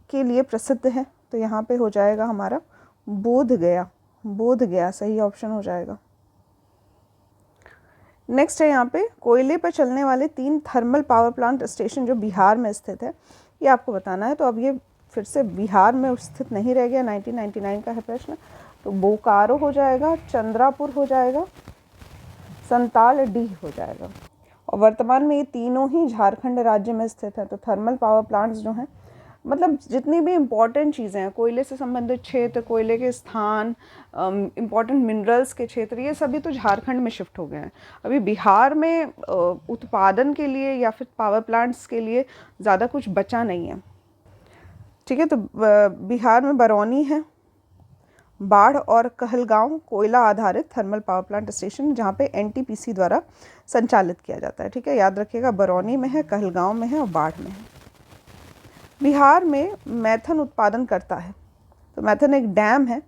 A: के लिए प्रसिद्ध है? तो यहाँ पे हो जाएगा हमारा बोधगया, बोधगया सही ऑप्शन हो जाएगा। नेक्स्ट है यहाँ पे कोयले पर चलने वाले 3 थर्मल पावर प्लांट स्टेशन जो बिहार में स्थित है, ये आपको बताना है। तो अब ये फिर से बिहार में स्थित नहीं रह गया, 1999 का है प्रश्न। तो बोकारो हो जाएगा, चंद्रापुर हो जाएगा, संताल डीह हो जाएगा। और वर्तमान में ये तीनों ही झारखंड राज्य में स्थित है। तो थर्मल पावर प्लांट्स जो हैं, मतलब जितनी भी इम्पॉर्टेंट चीज़ें हैं, कोयले से संबंधित क्षेत्र, कोयले के स्थान, इम्पॉर्टेंट मिनरल्स के क्षेत्र, ये सभी तो झारखंड में शिफ्ट हो गए हैं। अभी बिहार में उत्पादन के लिए या फिर पावर प्लांट्स के लिए ज़्यादा कुछ बचा नहीं है, ठीक है। तो बिहार में बरौनी है, बाढ़ और कहलगांव कोयला आधारित थर्मल पावर प्लांट स्टेशन जहाँ पे एनटीपीसी द्वारा संचालित किया जाता है, ठीक है। याद रखिएगा, बरौनी में है, कहलगांव में है और बाढ़ में है। बिहार में मैथन उत्पादन करता है। तो मैथन एक डैम है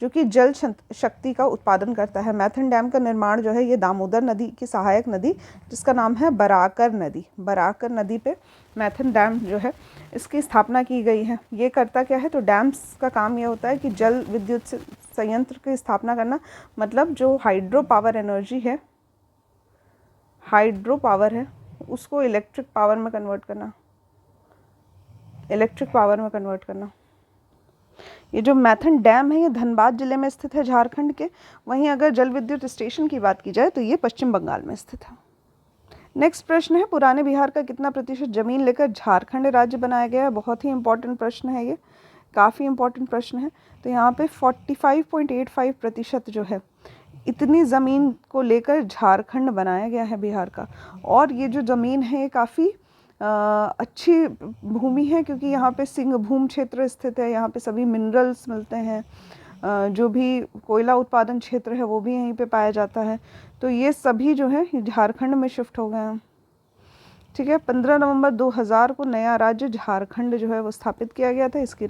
A: जो कि जल शक्ति का उत्पादन करता है। मैथन डैम का निर्माण जो है ये दामोदर नदी की सहायक नदी जिसका नाम है बराकर नदी, बराकर नदी पे मैथन डैम जो है इसकी स्थापना की गई है। ये करता क्या है? तो डैम्स का काम ये होता है कि जल विद्युत संयंत्र की स्थापना करना, मतलब जो हाइड्रो पावर एनर्जी है, हाइड्रो पावर है, उसको इलेक्ट्रिक पावर में कन्वर्ट करना, इलेक्ट्रिक पावर में कन्वर्ट करना। ये जो मैथन डैम है ये धनबाद जिले में स्थित है झारखंड के। वहीं अगर जल विद्युत स्टेशन की बात की जाए तो ये पश्चिम बंगाल में स्थित है। नेक्स्ट प्रश्न है, पुराने बिहार का कितना प्रतिशत जमीन लेकर झारखंड राज्य बनाया गया है? बहुत ही इंपॉर्टेंट प्रश्न है, ये काफ़ी इंपॉर्टेंट प्रश्न है। तो यहाँ पे 45.85% जो है इतनी ज़मीन को लेकर झारखंड बनाया गया है बिहार का। और ये जो ज़मीन है ये काफ़ी अच्छी भूमि है क्योंकि यहाँ पे सिंहभूम क्षेत्र स्थित है, यहाँ पे सभी मिनरल्स मिलते हैं, जो भी कोयला उत्पादन क्षेत्र है वो भी यहीं पे पाया जाता है। तो ये सभी जो है झारखंड में शिफ्ट हो गए हैं, ठीक है। 15 नवंबर 2000 को नया राज्य झारखंड जो है वो स्थापित किया गया था। इसकी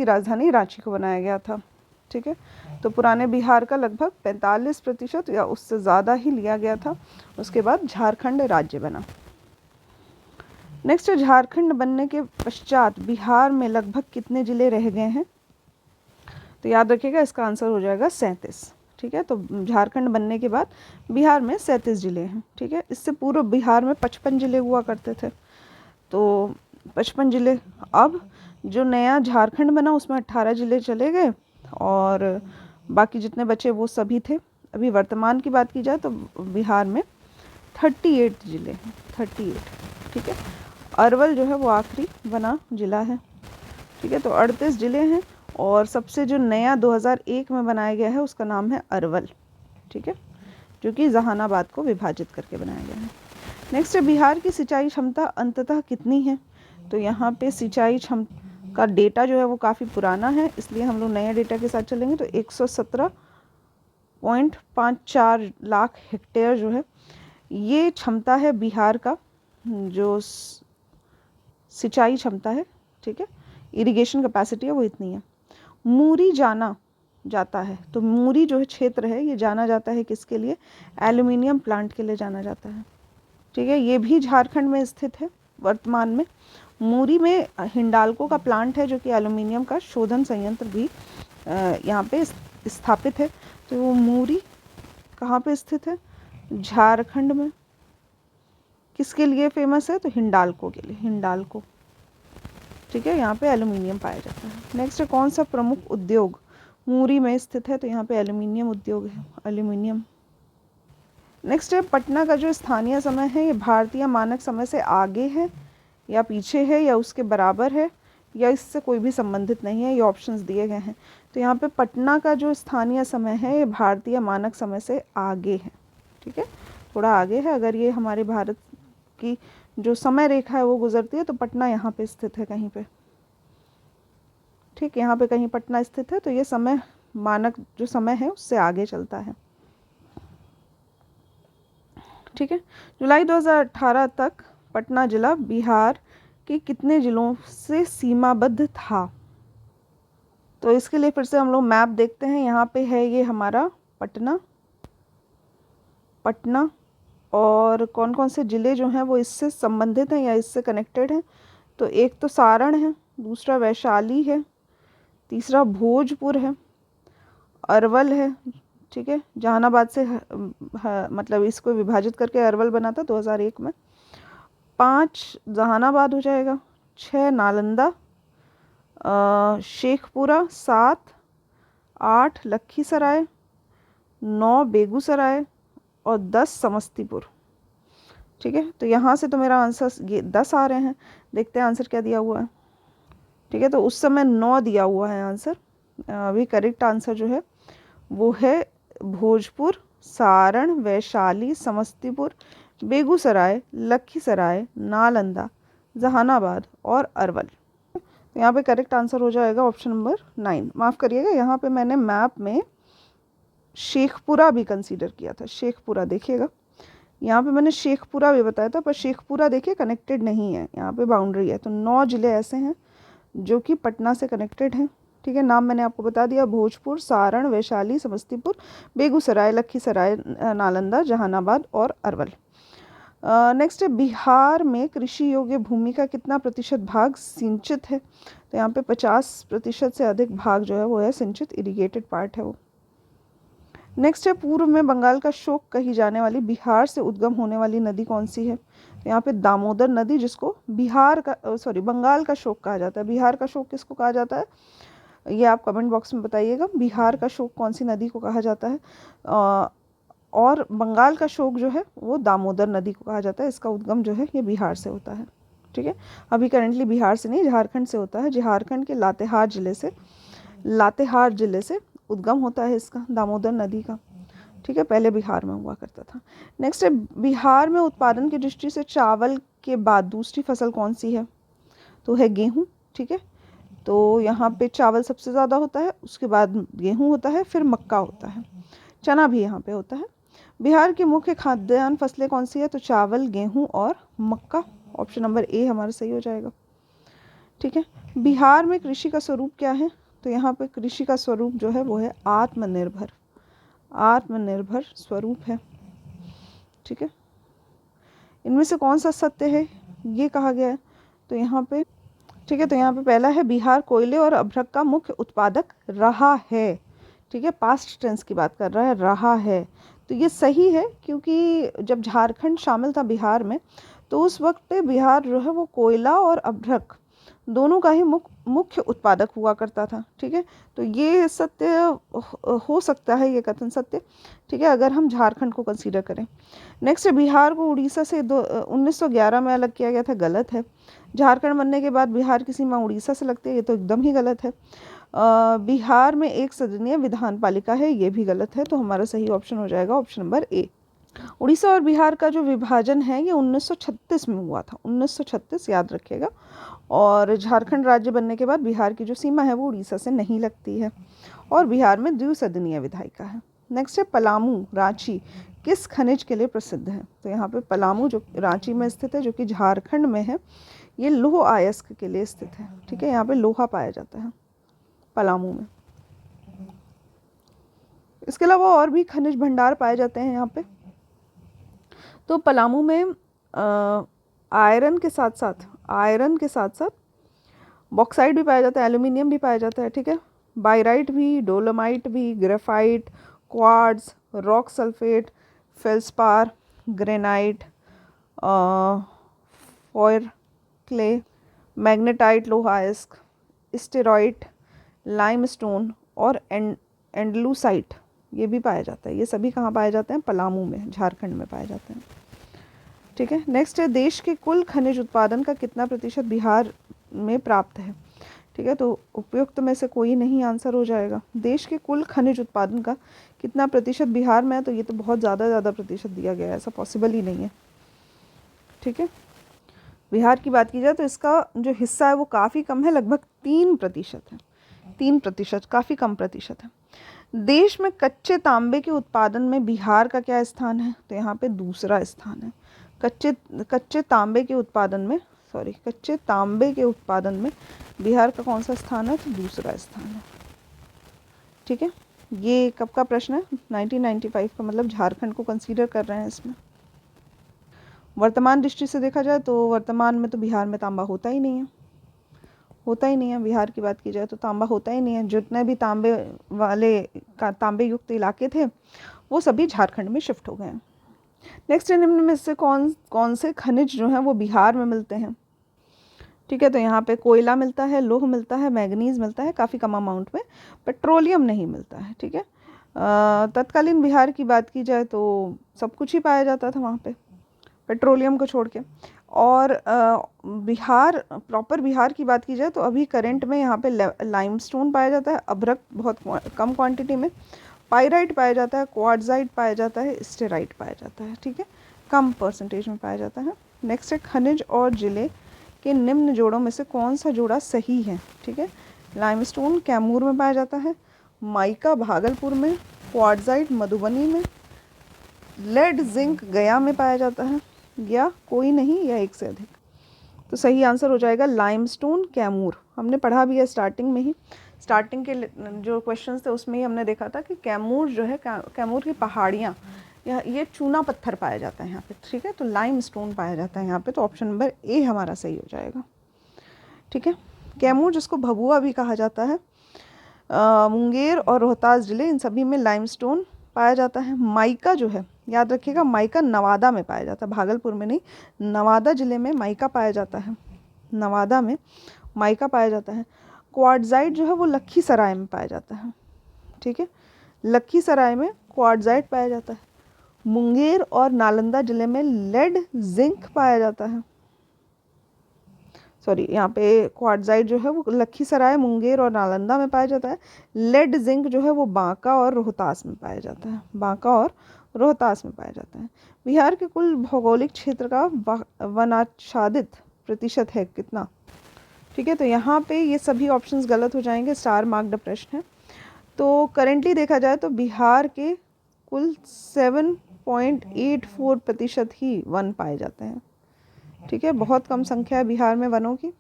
A: राजधानी रांची को बनाया गया था, ठीक है। तो पुराने बिहार का लगभग 45% या उससे ज़्यादा ही लिया गया था। उसके बाद झारखंड राज्य बना। नेक्स्ट, झारखंड बनने के पश्चात बिहार में लगभग कितने ज़िले रह गए हैं? तो याद रखिएगा इसका आंसर हो जाएगा 37, ठीक है। तो झारखंड बनने के बाद बिहार में 37 ज़िले हैं, ठीक है। इससे पूर्व बिहार में 55 ज़िले हुआ करते थे, तो 55 ज़िले। अब जो नया झारखंड बना उसमें 18 ज़िले चले गए और बाकी जितने बचे वो सभी थे अभी वर्तमान की बात की जाए तो बिहार में 38 ज़िले हैं, 38, ठीक है। अरवल जो है वो आखिरी बना ज़िला है, ठीक है। तो 38 ज़िले हैं और सबसे जो नया 2001 में बनाया गया है उसका नाम है अरवल, ठीक है, जो कि जहानाबाद को विभाजित करके बनाया गया है। नेक्स्ट है बिहार की सिंचाई क्षमता अंततः कितनी है। तो यहाँ पे सिंचाई क्षमता का डेटा जो है वो काफ़ी पुराना है, इसलिए हम लोग नए डेटा के साथ चलेंगे। तो 117.54 लाख हेक्टेयर जो है ये क्षमता है बिहार का, जो सिंचाई क्षमता है, ठीक है, इरिगेशन कैपेसिटी है वो इतनी है। मूरी जाना जाता है, तो मूरी जो है क्षेत्र है ये जाना जाता है किसके लिए, एल्युमिनियम प्लांट के लिए जाना जाता है, ठीक है। ये भी झारखंड में स्थित है वर्तमान में। मूरी में हिंडाल्को का प्लांट है जो कि एल्युमिनियम का शोधन संयंत्र भी यहाँ पे स्थापित है। तो वो मूरी कहाँ पे स्थित है, झारखंड में। किसके लिए फेमस है, तो हिंडाल्को के लिए, हिंडाल्को, ठीक है, यहाँ पे एल्युमिनियम पाया जाता है। नेक्स्ट है कौन सा प्रमुख उद्योग मूरी में स्थित है, तो यहाँ पे एल्युमिनियम उद्योग है, एल्युमिनियम। नेक्स्ट है पटना का जो स्थानीय समय है ये भारतीय मानक समय से आगे है या पीछे है या उसके बराबर है या इससे कोई भी संबंधित नहीं है, ये ऑप्शंस दिए गए हैं। तो यहाँ पे पटना का जो स्थानीय समय है ये भारतीय मानक समय से आगे है, ठीक है, थोड़ा आगे है। अगर ये हमारे भारत की जो समय रेखा है वो गुजरती है तो पटना यहाँ पे स्थित है कहीं पे, ठीक, यहाँ पे कहीं पटना स्थित है, तो ये समय मानक जो समय है उससे आगे चलता है, ठीक है। जुलाई 2018 तक पटना जिला बिहार के कितने ज़िलों से सीमाबद्ध था। तो इसके लिए फिर से हम लोग मैप देखते हैं। यहाँ पे है ये हमारा पटना, पटना और कौन कौन से ज़िले जो हैं वो इससे संबंधित हैं या इससे कनेक्टेड हैं। तो एक तो सारण है, दूसरा वैशाली है, तीसरा भोजपुर है, अरवल है, ठीक है, जहानाबाद से मतलब इसको विभाजित करके अरवल बना था 2001 में। 5 जहानाबाद हो जाएगा, 6 नालंदा, शेखपुरा, 7, 8 लखीसराय, 9 बेगूसराय और 10 समस्तीपुर, ठीक है। तो यहाँ से तो मेरा आंसर ये 10 आ रहे हैं। देखते हैं आंसर क्या दिया हुआ है, ठीक है। तो उस समय 9 दिया हुआ है आंसर। अभी करेक्ट आंसर जो है वो है भोजपुर, सारण, वैशाली, समस्तीपुर, बेगूसराय, लखीसराय, नालंदा, जहानाबाद और अरवल। तो यहाँ पे करेक्ट आंसर हो जाएगा ऑप्शन नंबर 9। माफ़ करिएगा, यहाँ पे मैंने मैप में शेखपुरा भी कंसीडर किया था। शेखपुरा देखिएगा, यहाँ पे मैंने शेखपुरा भी बताया था, पर शेखपुरा देखिए कनेक्टेड नहीं है, यहाँ पे बाउंड्री है। तो 9 ज़िले ऐसे हैं जो कि पटना से कनेक्टेड हैं, ठीक है। नाम मैंने आपको बता दिया, भोजपुर, सारण, वैशाली, समस्तीपुर, बेगूसराय, लखीसराय, नालंदा, जहानाबाद और अरवल। नेक्स्ट है बिहार में कृषि योग्य भूमि का कितना प्रतिशत भाग सिंचित है। तो यहाँ पे 50% से अधिक भाग जो है वो है सिंचित, इरिगेटेड पार्ट है वो। नेक्स्ट है पूर्व में बंगाल का शोक कही जाने वाली बिहार से उद्गम होने वाली नदी कौन सी है। तो यहाँ पे दामोदर नदी, जिसको बिहार का बंगाल का शोक कहा जाता है। बिहार का शोक किसको कहा जाता है ये आप कमेंट बॉक्स में बताइएगा। बिहार का शोक कौन सी नदी को कहा जाता है, और बंगाल का शोक जो है वो दामोदर नदी को कहा जाता है। इसका उद्गम जो है ये बिहार से होता है, ठीक है। अभी करेंटली बिहार से नहीं, झारखंड से होता है। झारखंड के लातेहार ज़िले से उद्गम होता है इसका, दामोदर नदी का, ठीक है। पहले बिहार में हुआ करता था। नेक्स्ट है बिहार में उत्पादन की दृष्टि से चावल के बाद दूसरी फसल कौन सी है। तो है गेहूँ, ठीक है। तो यहाँ पे चावल सबसे ज़्यादा होता है, उसके बाद गेहूँ होता है, फिर मक्का होता है, चना भी यहाँ पे होता है। बिहार की मुख्य खाद्यान्न फसलें कौन सी है। तो चावल, गेहूँ और मक्का। ऑप्शन नंबर ए हमारा सही हो जाएगा, ठीक है। बिहार में कृषि का स्वरूप क्या है। तो यहाँ पे कृषि का स्वरूप जो है वो है आत्मनिर्भर, आत्मनिर्भर स्वरूप है, ठीक है। इनमें से कौन सा सत्य है ये कहा गया है। तो यहाँ पे, ठीक है, तो यहाँ पे पहला है बिहार कोयले और अभ्रक का मुख्य उत्पादक रहा है, ठीक है। पास्ट टेंस की बात कर रहा है, रहा है। तो ये सही है, क्योंकि जब झारखंड शामिल था बिहार में तो उस वक्त पे बिहार जो है वो कोयला और अभ्रक दोनों का ही मुख्य मुख्य उत्पादक हुआ करता था। ठीक है, तो ये सत्य हो सकता है, ये कथन सत्य, ठीक है, अगर हम झारखंड को कंसीडर करें। नेक्स्ट, बिहार को उड़ीसा से 1911 में अलग किया गया था, गलत है। झारखंड बनने के बाद बिहार की सीमा उड़ीसा से लगती है, ये तो एकदम ही गलत है। बिहार में एक सदनीय विधान पालिका है, ये भी गलत है। तो हमारा सही ऑप्शन हो जाएगा ऑप्शन नंबर ए। उड़ीसा और बिहार का जो विभाजन है ये 1936 में हुआ था, 1936 याद रखिएगा। और झारखंड राज्य बनने के बाद बिहार की जो सीमा है वो उड़ीसा से नहीं लगती है, और बिहार में द्विसदनीय विधायिका है। नेक्स्ट है पलामू, रांची किस खनिज के लिए प्रसिद्ध है? तो यहाँ पे पलामू जो रांची में स्थित है, जो कि झारखंड में है, ये लौह अयस्क के लिए स्थित है। ठीक है, यहाँ पे लोहा पाया जाता है पलामू में। इसके अलावा और भी खनिज भंडार पाए जाते हैं यहाँ पे। तो पलामू में आयरन के साथ साथ बॉक्साइट भी पाया जाता है, एल्यूमिनियम भी पाया जाता है। ठीक है, बायराइट भी, डोलोमाइट भी, graphite, quartz, rock sulphate, feldspar, granite, fire clay, magnetite, लोहा अयस्क, स्टेरॉइट, लाइमस्टोन और एंडलूसाइट, ये भी पाया जाता है। ये सभी कहाँ पाए जाते हैं? पलामू में, झारखंड में पाए जाते हैं। ठीक है, नेक्स्ट है देश के कुल खनिज उत्पादन का कितना प्रतिशत बिहार में प्राप्त है? ठीक है, तो उपयुक्त में से कोई नहीं आंसर हो जाएगा। देश के कुल खनिज उत्पादन का कितना प्रतिशत बिहार में है? तो ये तो बहुत ज़्यादा प्रतिशत दिया गया है, ऐसा पॉसिबल ही नहीं है। ठीक है, बिहार की बात की जाए तो इसका जो हिस्सा है वो काफ़ी कम है, लगभग 3% है। 3%, काफ़ी कम प्रतिशत है। देश में कच्चे तांबे के उत्पादन में बिहार का क्या स्थान है? तो यहाँ पे दूसरा स्थान है। कच्चे तांबे के उत्पादन में बिहार का कौन सा स्थान है? तो दूसरा स्थान है। ठीक है, ये कब का प्रश्न है? 1995 का, मतलब झारखंड को कंसीडर कर रहे हैं इसमें। वर्तमान दृष्टि से देखा जाए तो वर्तमान में तो बिहार में तांबा होता ही नहीं है। बिहार की बात की जाए तो तांबा होता ही नहीं है। जितने भी तांबे युक्त इलाके थे वो सभी झारखंड में शिफ्ट हो गए हैं। नेक्स्ट, निम्न में से कौन से खनिज जो हैं वो बिहार में मिलते हैं? ठीक है, तो यहाँ पे कोयला मिलता है, लौह मिलता है, मैग्नीज मिलता है काफ़ी कम अमाउंट में, पेट्रोलियम नहीं मिलता है। ठीक है, तत्कालीन बिहार की बात की जाए तो सब कुछ ही पाया जाता था वहाँ पे, पेट्रोलियम को छोड़ के। और प्रॉपर बिहार की बात की जाए तो अभी करंट में यहाँ पे लाइमस्टोन पाया जाता है, अभ्रक बहुत कम क्वांटिटी में, पाइराइट पाया जाता है, क्वार्ट्जाइट पाया जाता है, स्टेराइट पाया जाता है। ठीक है, कम परसेंटेज में पाया जाता है। नेक्स्ट है खनिज और जिले के निम्न जोड़ों में से कौन सा जोड़ा सही है? ठीक है, लाइमस्टोन कैमूर में पाया जाता है, माइका भागलपुर में, क्वार्ट्जाइट मधुबनी में, लेड जिंक गया में पाया जाता है, या कोई नहीं, या एक से अधिक। तो सही आंसर हो जाएगा लाइमस्टोन कैमूर। हमने पढ़ा भी है स्टार्टिंग में ही, स्टार्टिंग के जो क्वेश्चंस थे उसमें ही हमने देखा था कि कैमूर जो है, कैमूर की पहाड़ियाँ, ये चूना पत्थर पाया जाता है यहाँ पे। ठीक है, तो लाइमस्टोन पाया जाता है यहाँ पे, तो ऑप्शन नंबर ए हमारा सही हो जाएगा। ठीक है, कैमूर जिसको भभुआ भी कहा जाता है, मुंगेर और रोहतास जिले, इन सभी में लाइमस्टोन पाया जाता है। माइका जो है, याद रखिएगा, माइका नवादा में पाया जाता है, भागलपुर में नहीं, नवादा जिले में माइका पाया जाता है, नवादा में माइका पाया जाता है। क्वार्ट्जाइट जो है वो लखीसराय में पाया जाता है। ठीक है, लखीसराय में क्वार्ट्जाइट पाया जाता है। मुंगेर और नालंदा जिले में लेड जिंक पाया जाता है। सॉरी, यहाँ पे क्वार्ट्जाइट जो है वो लखीसराय, मुंगेर और नालंदा में पाया जाता है। लेड जिंक जो है वो बांका और रोहतास में पाया जाता है, बांका और रोहतास में पाया जाता है। बिहार के कुल भौगोलिक क्षेत्र का वनाच्छादित प्रतिशत है कितना? ठीक है, तो यहाँ पे ये सभी ऑप्शंस गलत हो जाएंगे, स्टार मार्क्ड प्रश्न है। तो करेंटली देखा जाए तो बिहार के कुल 7.84% ही वन पाए जाते हैं। ठीक है, बहुत कम संख्या है बिहार में वनों की।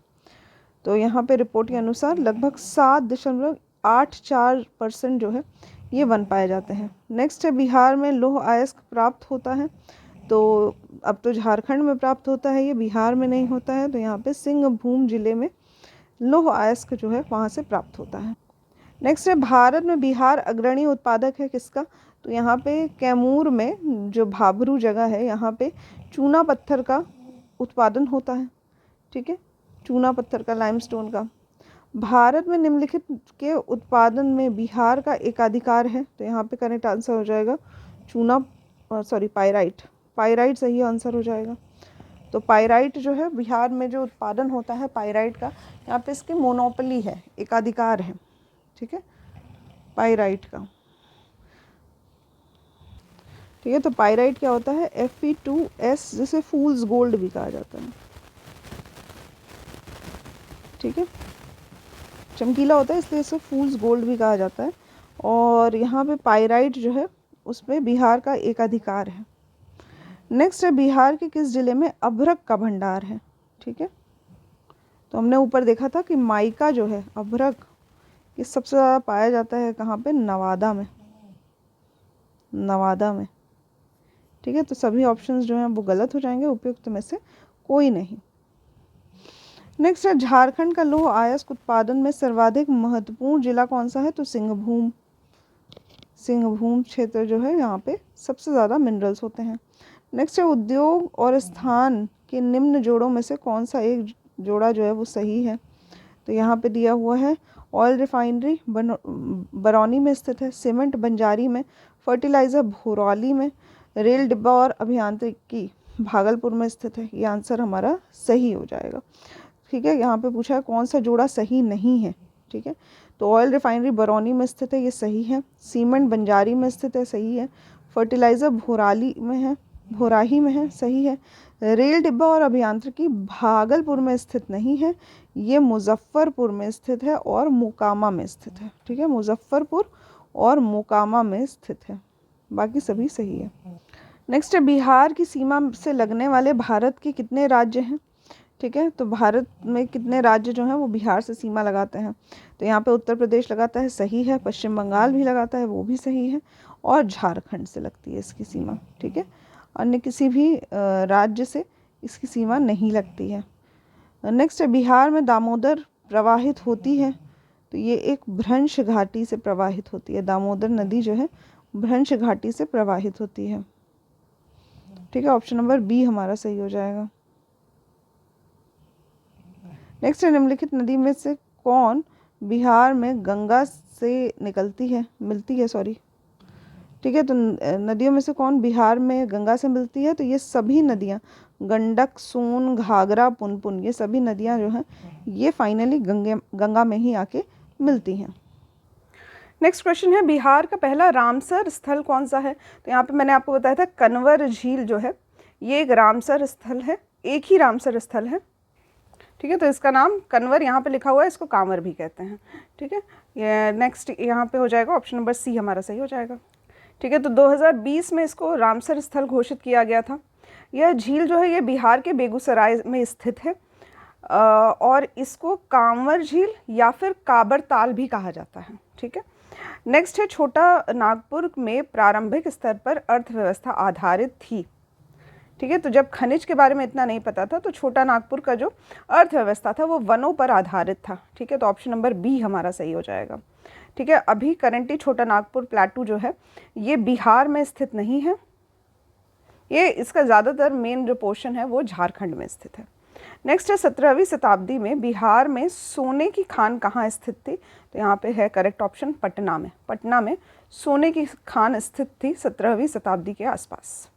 A: तो यहाँ पे रिपोर्ट के अनुसार लगभग 7.84% जो है ये वन पाए जाते हैं। नेक्स्ट है बिहार में लौह अयस्क प्राप्त होता है, तो अब तो झारखंड में प्राप्त होता है, ये बिहार में नहीं होता है। तो यहाँ पे सिंहभूम जिले में लौह अयस्क जो है वहाँ से प्राप्त होता है। नेक्स्ट है भारत में बिहार अग्रणी उत्पादक है किसका? तो यहाँ पे कैमूर में जो भाबरू जगह है, यहाँ पे चूना पत्थर का उत्पादन होता है। ठीक है, चूना पत्थर का, लाइमस्टोन का। भारत में निम्नलिखित के उत्पादन में बिहार का एकाधिकार है, तो यहाँ पे करेक्ट आंसर हो जाएगा चूना, पाइराइट। पाइराइट सही आंसर हो जाएगा। तो पाइराइट जो है बिहार में जो उत्पादन होता है पाइराइट का, यहाँ पे इसकी मोनोपोली है, एकाधिकार है, ठीक है, पाइराइट का। ठीक है, तो पाइराइट क्या होता है, Fe2S, जिसे फूल्स गोल्ड भी कहा जाता है। ठीक है, चमकीला होता है इसलिए इसे फूल्स गोल्ड भी कहा जाता है। और यहाँ पे पाइराइट जो है उसमें बिहार का एकाधिकार है। नेक्स्ट है, बिहार के किस जिले में अभ्रक का भंडार है। ठीक है, तो हमने ऊपर देखा था कि माइका जो है अभ्रक, ये सबसे ज़्यादा पाया जाता है कहाँ पे, नवादा में, नवादा में। ठीक है, तो सभी ऑप्शंस जो हैं वो गलत हो जाएंगे, उपयुक्त में से कोई नहीं। नेक्स्ट है, झारखंड का लौह अयस्क उत्पादन में सर्वाधिक महत्वपूर्ण जिला कौन सा है, तो सिंहभूम। सिंहभूम क्षेत्र जो है यहाँ पे सबसे ज़्यादा मिनरल्स होते हैं। नेक्स्ट है, उद्योग और स्थान के निम्न जोड़ों में से कौन सा एक जोड़ा जो है वो सही है, तो यहाँ पे दिया हुआ है ऑयल रिफाइनरी बरौनी में स्थित है, सीमेंट बंजारी में, फर्टिलाइज़र भोरौली में, रेल डिब्बा और अभियांत्रिकी भागलपुर में स्थित है। ये आंसर हमारा सही हो जाएगा। ठीक है, यहाँ पे पूछा है कौन सा जोड़ा सही नहीं है। ठीक है, तो ऑयल रिफाइनरी बरौनी में स्थित है, ये सही है। सीमेंट बंजारी में स्थित है, सही है। फर्टिलाइज़र भोराही में है, सही है। रेल डिब्बा और अभियांत्रिकी भागलपुर में स्थित नहीं है, ये मुजफ्फरपुर में स्थित है और मोकामा में स्थित है। ठीक है, मुजफ्फरपुर और मोकामा में स्थित है, बाकी सभी सही है। नेक्स्ट है, बिहार की सीमा से लगने वाले भारत के कितने राज्य हैं। ठीक है, तो भारत में कितने राज्य जो हैं वो बिहार से सीमा लगाते हैं, तो यहाँ पे उत्तर प्रदेश लगाता है, सही है। पश्चिम बंगाल भी लगाता है, वो भी सही है। और झारखंड से लगती है इसकी सीमा। ठीक है, अन्य किसी भी राज्य से इसकी सीमा नहीं लगती है। नेक्स्ट है, बिहार में दामोदर प्रवाहित होती है, तो ये एक भ्रंश घाटी से प्रवाहित होती है। दामोदर नदी जो है भ्रंश घाटी से प्रवाहित होती है। ठीक है, ऑप्शन नंबर बी हमारा सही हो जाएगा। नेक्स्ट है, निम्नलिखित नदी में से कौन बिहार में गंगा से निकलती है, मिलती है, सॉरी। ठीक है, तो नदियों में से कौन बिहार में गंगा से मिलती है, तो ये सभी नदियाँ गंडक, सोन, घाघरा, पुनपुन, ये सभी नदियाँ जो हैं ये फाइनली गंगा में ही आके मिलती हैं। नेक्स्ट क्वेश्चन है, बिहार का पहला रामसर स्थल कौन सा है, तो यहाँ पे मैंने आपको बताया था कन्वर झील जो है ये एक रामसर स्थल है, एक ही रामसर स्थल है। ठीक है, तो इसका नाम कन्वर यहाँ पे लिखा हुआ है, इसको कांवर भी कहते हैं। ठीक है, ये नेक्स्ट यहाँ पे हो जाएगा ऑप्शन नंबर सी हमारा सही हो जाएगा। ठीक है, तो 2020 में इसको रामसर स्थल घोषित किया गया था। यह झील जो है ये बिहार के बेगूसराय में स्थित है और इसको कांवर झील या फिर काबर ताल भी कहा जाता है। ठीक है, नेक्स्ट है, छोटा नागपुर में प्रारंभिक स्तर पर अर्थव्यवस्था आधारित थी। ठीक है, तो जब खनिज के बारे में इतना नहीं पता था तो छोटा नागपुर का जो अर्थव्यवस्था था वो वनों पर आधारित था। ठीक है, तो ऑप्शन नंबर बी हमारा सही हो जाएगा। ठीक है, अभी करंटली छोटा नागपुर प्लेटू जो है ये बिहार में स्थित नहीं है, ये इसका ज़्यादातर मेन जो पोर्शन है वो झारखंड में स्थित है। नेक्स्ट है, 17वीं शताब्दी में बिहार में सोने की खान कहाँ स्थित थी, तो यहाँ पे है करेक्ट ऑप्शन पटना में। पटना में सोने की खान स्थित थी 17वीं शताब्दी के आसपास।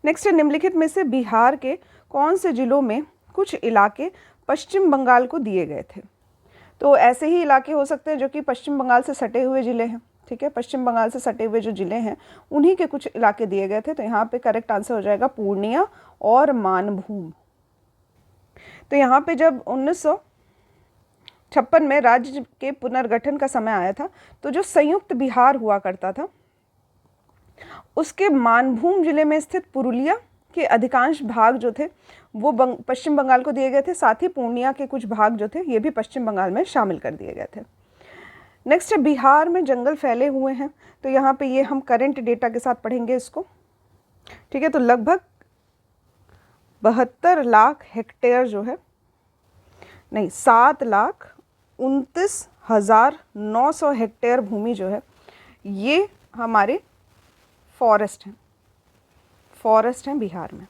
A: नेक्स्ट है, निम्नलिखित में से बिहार के कौन से जिलों में कुछ इलाके पश्चिम बंगाल को दिए गए थे, तो ऐसे ही इलाके हो सकते हैं जो कि पश्चिम बंगाल से सटे हुए ज़िले हैं। ठीक है, पश्चिम बंगाल से सटे हुए जो ज़िले हैं उन्हीं के कुछ इलाके दिए गए थे, तो यहाँ पे करेक्ट आंसर हो जाएगा पूर्णिया और मानभूम। तो यहाँ पे जब 1956 में राज्य के पुनर्गठन का समय आया था तो जो संयुक्त बिहार हुआ करता था उसके मानभूम जिले में स्थित पुरुलिया के अधिकांश भाग जो थे वो पश्चिम बंगाल को दिए गए थे, साथ ही पूर्णिया के कुछ भाग जो थे ये भी पश्चिम बंगाल में शामिल कर दिए गए थे। नेक्स्ट है, बिहार में जंगल फैले हुए हैं, तो यहाँ पे ये हम करंट डेटा के साथ पढ़ेंगे इसको। ठीक है, तो लगभग 72 लाख हेक्टेयर जो है, नहीं 7,29,900 हेक्टेयर भूमि जो है ये हमारे फॉरेस्ट हैं बिहार में।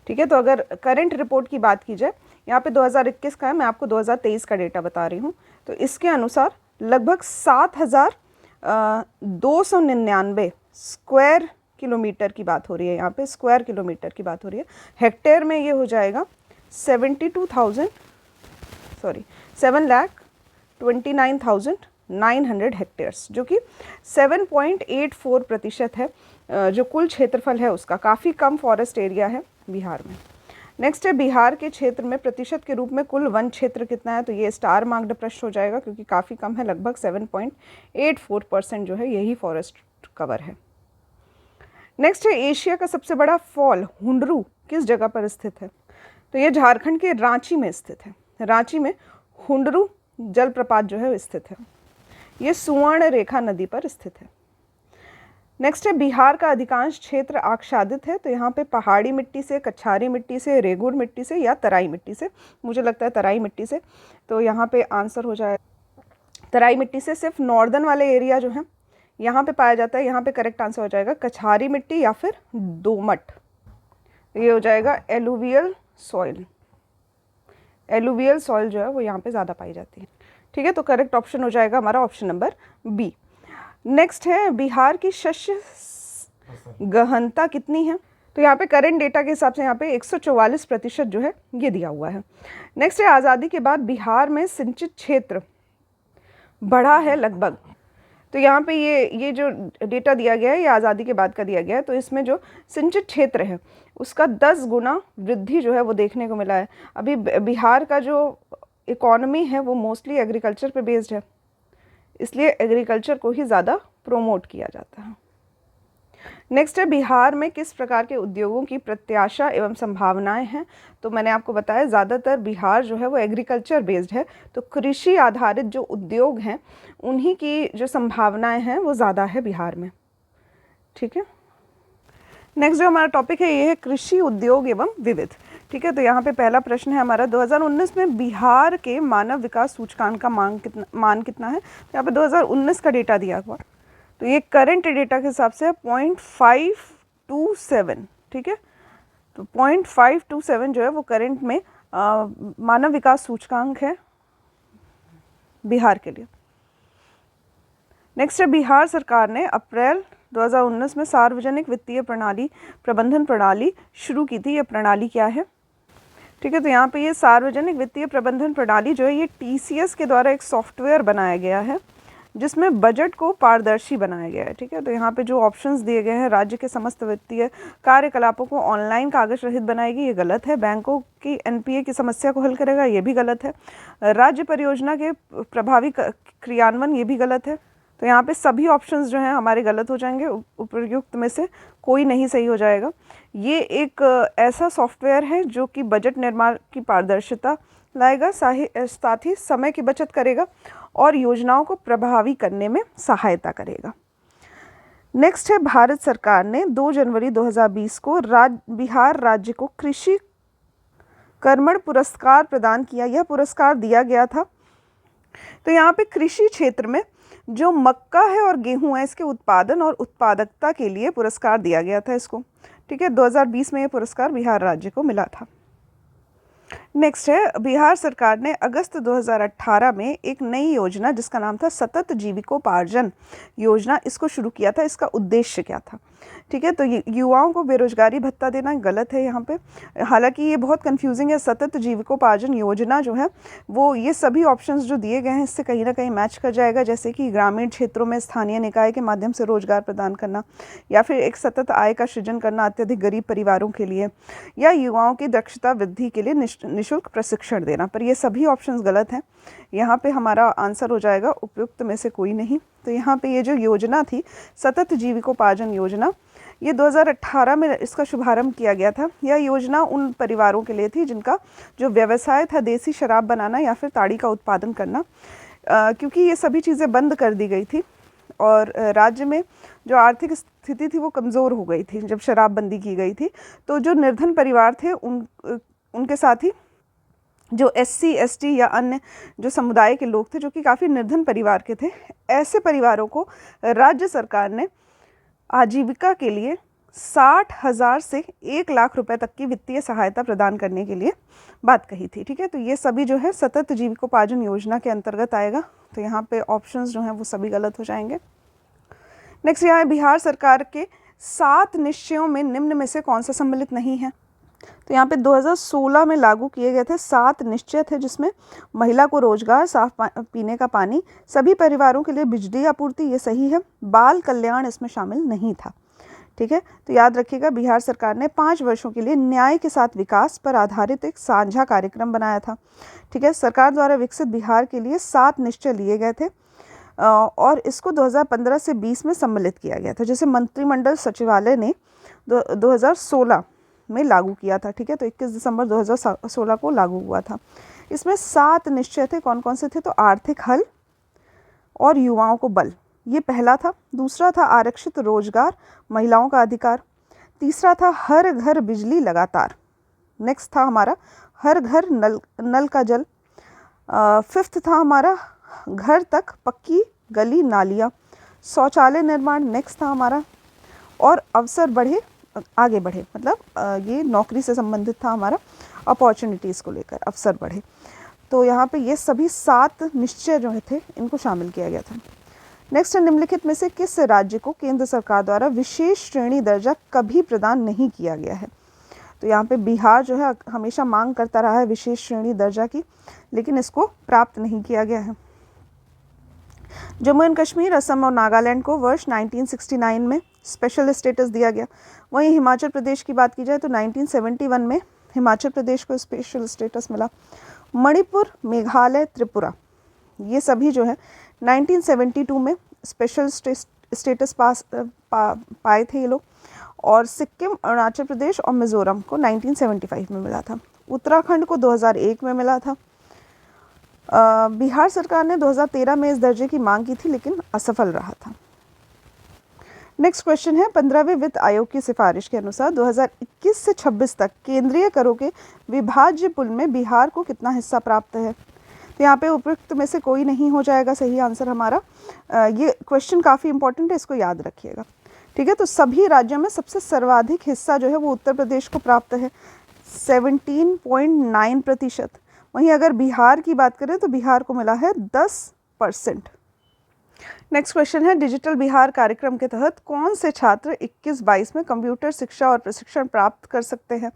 A: ठीक है, तो अगर करंट रिपोर्ट की बात की जाए, यहाँ पे 2021 का है, मैं आपको 2023 का डेटा बता रही हूँ। तो इसके अनुसार लगभग 7,299 स्क्वायर किलोमीटर की बात हो रही है, यहाँ पे स्क्वायर किलोमीटर की बात हो रही है। हेक्टेयर में ये हो जाएगा 7,29,900 हेक्टेयर्स, जो कि 7.84% है जो कुल क्षेत्रफल है उसका। काफ़ी कम फॉरेस्ट एरिया है बिहार में। नेक्स्ट है बिहार के क्षेत्र में प्रतिशत के रूप में कुल वन क्षेत्र कितना है, तो ये स्टार मार्क्ड प्रश्न हो जाएगा क्योंकि काफ़ी कम है, लगभग 7.84% जो है यही फॉरेस्ट कवर है। नेक्स्ट है एशिया का सबसे बड़ा फॉल हुंडरू किस जगह पर स्थित है, तो ये झारखंड के रांची में स्थित है। रांची में हुंडरू जलप्रपात जो है स्थित है, ये सुवर्ण रेखा नदी पर स्थित है। नेक्स्ट है बिहार का अधिकांश क्षेत्र आच्छादित है, तो यहाँ पे पहाड़ी मिट्टी से, कछारी मिट्टी से, रेगुर मिट्टी से या तराई मिट्टी से, मुझे लगता है तराई मिट्टी से, तो यहाँ पे आंसर हो जाएगा तराई मिट्टी से। सिर्फ नॉर्दर्न वाले एरिया जो है यहाँ पे पाया जाता है, यहाँ पे करेक्ट आंसर हो जाएगा कछारी मिट्टी या फिर दोमट, ये हो जाएगा एलुवियल सॉइल। एलुवियल सॉइल जो है वो यहाँ पे ज़्यादा पाई जाती है। ठीक है, तो करेक्ट ऑप्शन हो जाएगा हमारा ऑप्शन नंबर बी। नेक्स्ट है बिहार की शस्य गहनता कितनी है, तो यहाँ पे करंट डेटा के हिसाब से यहाँ पे 144% जो है ये दिया हुआ है। नेक्स्ट है आज़ादी के बाद बिहार में सिंचित क्षेत्र बढ़ा है लगभग, तो यहाँ पे ये जो डेटा दिया गया है ये आज़ादी के बाद का दिया गया है, तो इसमें जो सिंचित क्षेत्र है उसका 10 गुना वृद्धि जो है वो देखने को मिला है। अभी बिहार का जो इकोनॉमी है वो मोस्टली एग्रीकल्चर पे बेस्ड है, इसलिए एग्रीकल्चर को ही ज़्यादा प्रोमोट किया जाता है। नेक्स्ट है बिहार में किस प्रकार के उद्योगों की प्रत्याशा एवं संभावनाएं हैं, तो मैंने आपको बताया ज़्यादातर बिहार जो है वो एग्रीकल्चर बेस्ड है, तो कृषि आधारित जो उद्योग हैं उन्हीं की जो संभावनाएं हैं वो ज़्यादा है बिहार में। ठीक है, नेक्स्ट जो हमारा टॉपिक है ये है कृषि उद्योग एवं विविध। ठीक है, तो यहाँ पे पहला प्रश्न है हमारा 2019 में बिहार के मानव विकास सूचकांक का मान कितना है, तो यहाँ पे 2019 का डेटा दिया हुआ, तो ये करंट डेटा के हिसाब से 0.527। ठीक है, तो 0.527 जो है वो करंट में मानव विकास सूचकांक है बिहार के लिए। नेक्स्ट है बिहार सरकार ने अप्रैल 2019 में सार्वजनिक वित्तीय प्रबंधन प्रणाली शुरू की थी, ये प्रणाली क्या है। ठीक है, तो यहाँ पे ये सार्वजनिक वित्तीय प्रबंधन प्रणाली जो है ये TCS के द्वारा एक सॉफ्टवेयर बनाया गया है जिसमें बजट को पारदर्शी बनाया गया है। ठीक है, तो यहाँ पे जो ऑप्शंस दिए गए हैं, राज्य के समस्त वित्तीय कार्यकलापों को ऑनलाइन कागज रहित बनाएगी, ये गलत है। बैंकों की NPA की समस्या को हल करेगा, ये भी गलत है। राज्य परियोजना के प्रभावी क्रियान्वयन, ये भी गलत है। तो यहाँ पे सभी ऑप्शंस जो हैं हमारे गलत हो जाएंगे, उपयुक्त में से कोई नहीं सही हो जाएगा। ये एक ऐसा सॉफ्टवेयर है जो कि बजट निर्माण की पारदर्शिता लाएगा, साथ ही समय की बचत करेगा और योजनाओं को प्रभावी करने में सहायता करेगा। नेक्स्ट है भारत सरकार ने 2 जनवरी 2020 को बिहार राज्य को कृषि कर्मण पुरस्कार प्रदान किया। यह पुरस्कार दिया गया था, तो यहाँ पे कृषि क्षेत्र में जो मक्का है और गेहूं है इसके उत्पादन और उत्पादकता के लिए पुरस्कार दिया गया था इसको। ठीक है, 2020 में ये पुरस्कार बिहार राज्य को मिला था। नेक्स्ट है बिहार सरकार ने अगस्त 2018 में एक नई योजना जिसका नाम था सतत जीविकोपार्जन योजना, इसको शुरू किया था। इसका उद्देश्य क्या था। ठीक है, तो युवाओं को बेरोजगारी भत्ता देना गलत है यहाँ पे, हालांकि ये बहुत कंफ्यूजिंग है। सतत जीविकोपार्जन योजना जो है वो ये सभी ऑप्शंस जो दिए गए हैं इससे कहीं ना कहीं मैच कर जाएगा, जैसे कि ग्रामीण क्षेत्रों में स्थानीय निकाय के माध्यम से रोजगार प्रदान करना, या फिर एक सतत आय का सृजन करना अत्यधिक गरीब परिवारों के लिए, या युवाओं की दक्षता वृद्धि के लिए निःशुल्क प्रशिक्षण देना। पर ये सभी ऑप्शंस गलत हैं। यहाँ पे हमारा आंसर हो जाएगा उपयुक्त में से कोई नहीं। तो यहाँ पे ये जो योजना थी सतत जीविकोपार्जन योजना, ये 2018 में इसका शुभारंभ किया गया था। यह योजना उन परिवारों के लिए थी जिनका जो व्यवसाय था देसी शराब बनाना या फिर ताड़ी का उत्पादन करना, क्योंकि ये सभी चीज़ें बंद कर दी गई थी और राज्य में जो आर्थिक स्थिति थी वो कमज़ोर हो गई थी जब शराबबंदी की गई थी। तो जो निर्धन परिवार थे उनके साथ ही जो SC ST या अन्य जो समुदाय के लोग थे जो कि काफ़ी निर्धन परिवार के थे, ऐसे परिवारों को राज्य सरकार ने आजीविका के लिए 60,000 से 1,00,000 रुपए तक की वित्तीय सहायता प्रदान करने के लिए बात कही थी। ठीक है, तो ये सभी जो है सतत जीविकोपार्जन योजना के अंतर्गत आएगा। तो यहाँ पे ऑप्शंस जो हैं वो सभी गलत हो जाएंगे। नेक्स्ट यहाँ है बिहार सरकार के 7 निश्चयों में निम्न में से कौन सा सम्मिलित नहीं है। तो यहाँ पे 2016 में लागू किए गए थे 7 निश्चय थे, जिसमें महिला को रोजगार, साफ पीने का पानी, सभी परिवारों के लिए बिजली आपूर्ति, ये सही है। बाल कल्याण इसमें शामिल नहीं था। ठीक है, तो याद रखिएगा बिहार सरकार ने 5 वर्षों के लिए न्याय के साथ विकास पर आधारित एक साझा कार्यक्रम बनाया था। ठीक है, सरकार द्वारा विकसित बिहार के लिए 7 निश्चय लिए गए थे और इसको 2015 से 20 में सम्मिलित किया गया था, जैसे मंत्रिमंडल सचिवालय ने 2016 में लागू किया था। ठीक है, तो 21 दिसंबर 2016 को लागू हुआ था। इसमें 7 निश्चय थे। कौन कौन से थे? तो आर्थिक हल और युवाओं को बल, ये पहला था। दूसरा था आरक्षित रोजगार, महिलाओं का अधिकार। तीसरा था हर घर बिजली लगातार। नेक्स्ट था हमारा हर घर नल का जल। फिफ्थ था हमारा घर तक पक्की गली नालियाँ। शौचालय निर्माण नेक्स्ट था हमारा। और अवसर बढ़े, आगे बढ़े, मतलब ये नौकरी से संबंधित था हमारा, अपॉर्चुनिटीज़ को लेकर अवसर बढ़े। तो यहाँ पे ये सभी 7 निश्चय जो थे इनको शामिल किया गया था। नेक्स्ट है निम्नलिखित में से किस राज्य को केंद्र सरकार द्वारा विशेष श्रेणी दर्जा कभी प्रदान नहीं किया गया है। तो यहाँ पे बिहार जो है हमेशा मांग करता रहा है विशेष श्रेणी दर्जा की, लेकिन इसको प्राप्त नहीं किया गया है। जम्मू एंड कश्मीर, असम और नागालैंड को वर्ष 1969 में स्पेशल स्टेटस दिया गया। वहीं हिमाचल प्रदेश की बात की जाए तो 1971 में हिमाचल प्रदेश को स्पेशल स्टेटस मिला। मणिपुर, मेघालय, त्रिपुरा, ये सभी जो है 1972 में स्पेशल स्टेटस पाए थे ये लोग। और सिक्किम, अरुणाचल प्रदेश और मिज़ोरम को 1975 में मिला था। उत्तराखंड को 2001 में मिला था। बिहार सरकार ने 2013 में इस दर्जे की मांग की थी, लेकिन असफल रहा था। नेक्स्ट क्वेश्चन है 15वें वित्त आयोग की सिफारिश के अनुसार 2021 से 26 तक केंद्रीय करों के विभाज्य पुल में बिहार को कितना हिस्सा प्राप्त है। तो यहाँ पे उपयुक्त में से कोई नहीं हो जाएगा सही आंसर हमारा। ये क्वेश्चन काफ़ी इंपॉर्टेंट है, इसको याद रखिएगा। ठीक है, तो सभी राज्यों में सबसे सर्वाधिक हिस्सा जो है वो उत्तर प्रदेश को प्राप्त है, 17.9%। वहीं अगर बिहार की बात करें तो बिहार को मिला है 10%। नेक्स्ट क्वेश्चन है डिजिटल बिहार कार्यक्रम के तहत कौन से छात्र 21-22 में कंप्यूटर शिक्षा और प्रशिक्षण प्राप्त कर सकते हैं।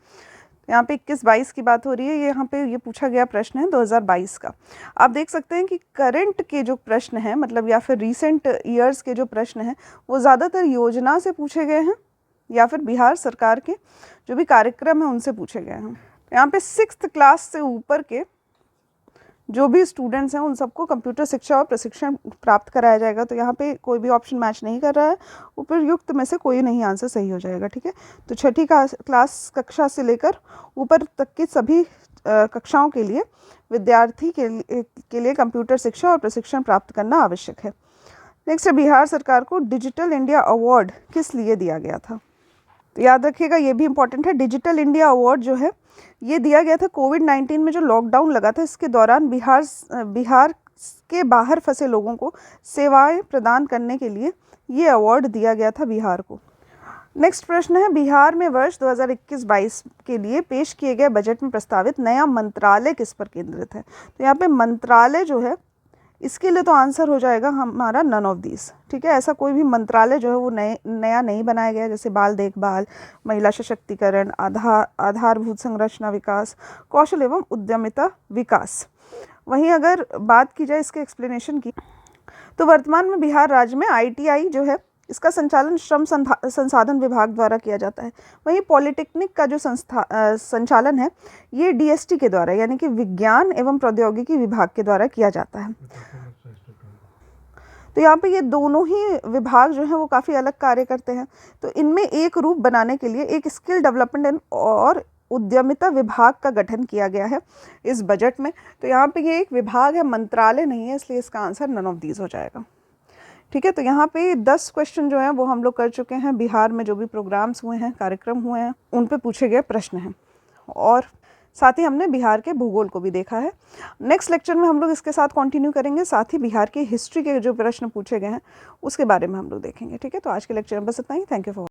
A: यहाँ पे 21-22 की बात हो रही है, यहाँ पे ये पूछा गया प्रश्न है 2022 का। आप देख सकते हैं कि करंट के जो प्रश्न हैं, मतलब या फिर रीसेंट ईयर्स के जो प्रश्न हैं, वो ज़्यादातर योजना से पूछे गए हैं या फिर बिहार सरकार के जो भी कार्यक्रम हैं उनसे पूछे गए हैं। यहाँ पे 6th क्लास से ऊपर के जो भी स्टूडेंट्स हैं उन सबको कंप्यूटर शिक्षा और प्रशिक्षण प्राप्त कराया जाएगा। तो यहाँ पे कोई भी ऑप्शन मैच नहीं कर रहा है, उपयुक्त में से कोई नहीं आंसर सही हो जाएगा। ठीक है, तो 6ठी क्लास कक्षा से लेकर ऊपर तक की सभी कक्षाओं के लिए विद्यार्थी के लिए कंप्यूटर शिक्षा और प्रशिक्षण प्राप्त करना आवश्यक है। नेक्स्ट है बिहार सरकार को डिजिटल इंडिया अवार्ड किस लिए दिया गया था। तो याद रखिएगा ये भी इम्पॉर्टेंट है। डिजिटल इंडिया अवार्ड जो है ये दिया गया था कोविड-19 में जो लॉकडाउन लगा था, इसके दौरान बिहार के बाहर फंसे लोगों को सेवाएं प्रदान करने के लिए ये अवार्ड दिया गया था बिहार को। नेक्स्ट प्रश्न है बिहार में वर्ष 2021-22 के लिए पेश किए गए बजट में प्रस्तावित नया मंत्रालय किस पर केंद्रित है। तो यहाँ पे मंत्रालय जो है इसके लिए तो आंसर हो जाएगा हमारा नन ऑफ दीज। ठीक है, ऐसा कोई भी मंत्रालय जो है वो नया नहीं बनाया गया, जैसे बाल देखभाल, महिला सशक्तिकरण, आधारभूत संरचना विकास, कौशल एवं उद्यमिता विकास। वहीं अगर बात की जाए इसके एक्सप्लेनेशन की, तो वर्तमान में बिहार राज्य में ITI जो है इसका संचालन श्रम संसाधन विभाग द्वारा किया जाता है। वहीं पॉलिटेक्निक का जो संचालन है ये DST के द्वारा, यानी कि विज्ञान एवं प्रौद्योगिकी विभाग के द्वारा किया जाता है। तो यहाँ पे ये दोनों ही विभाग जो हैं वो काफ़ी अलग कार्य करते हैं। तो इनमें एक रूप बनाने के लिए एक स्किल डेवलपमेंट और उद्यमिता विभाग का गठन किया गया है इस बजट में। तो यहाँ पे ये एक विभाग है, मंत्रालय नहीं है, इसलिए इसका आंसर नन ऑफ दीज हो जाएगा। ठीक है, तो यहाँ पे 10 क्वेश्चन जो हैं वो हम लोग कर चुके हैं। बिहार में जो भी प्रोग्राम्स हुए हैं, कार्यक्रम हुए हैं, उन पे पूछे गए प्रश्न हैं और साथ ही हमने बिहार के भूगोल को भी देखा है। नेक्स्ट लेक्चर में हम लोग इसके साथ कंटिन्यू करेंगे, साथ ही बिहार की हिस्ट्री के जो प्रश्न पूछे गए हैं उसके बारे में हम लोग देखेंगे। ठीक है, तो आज के लेक्चर में बस इतना ही। Thank you for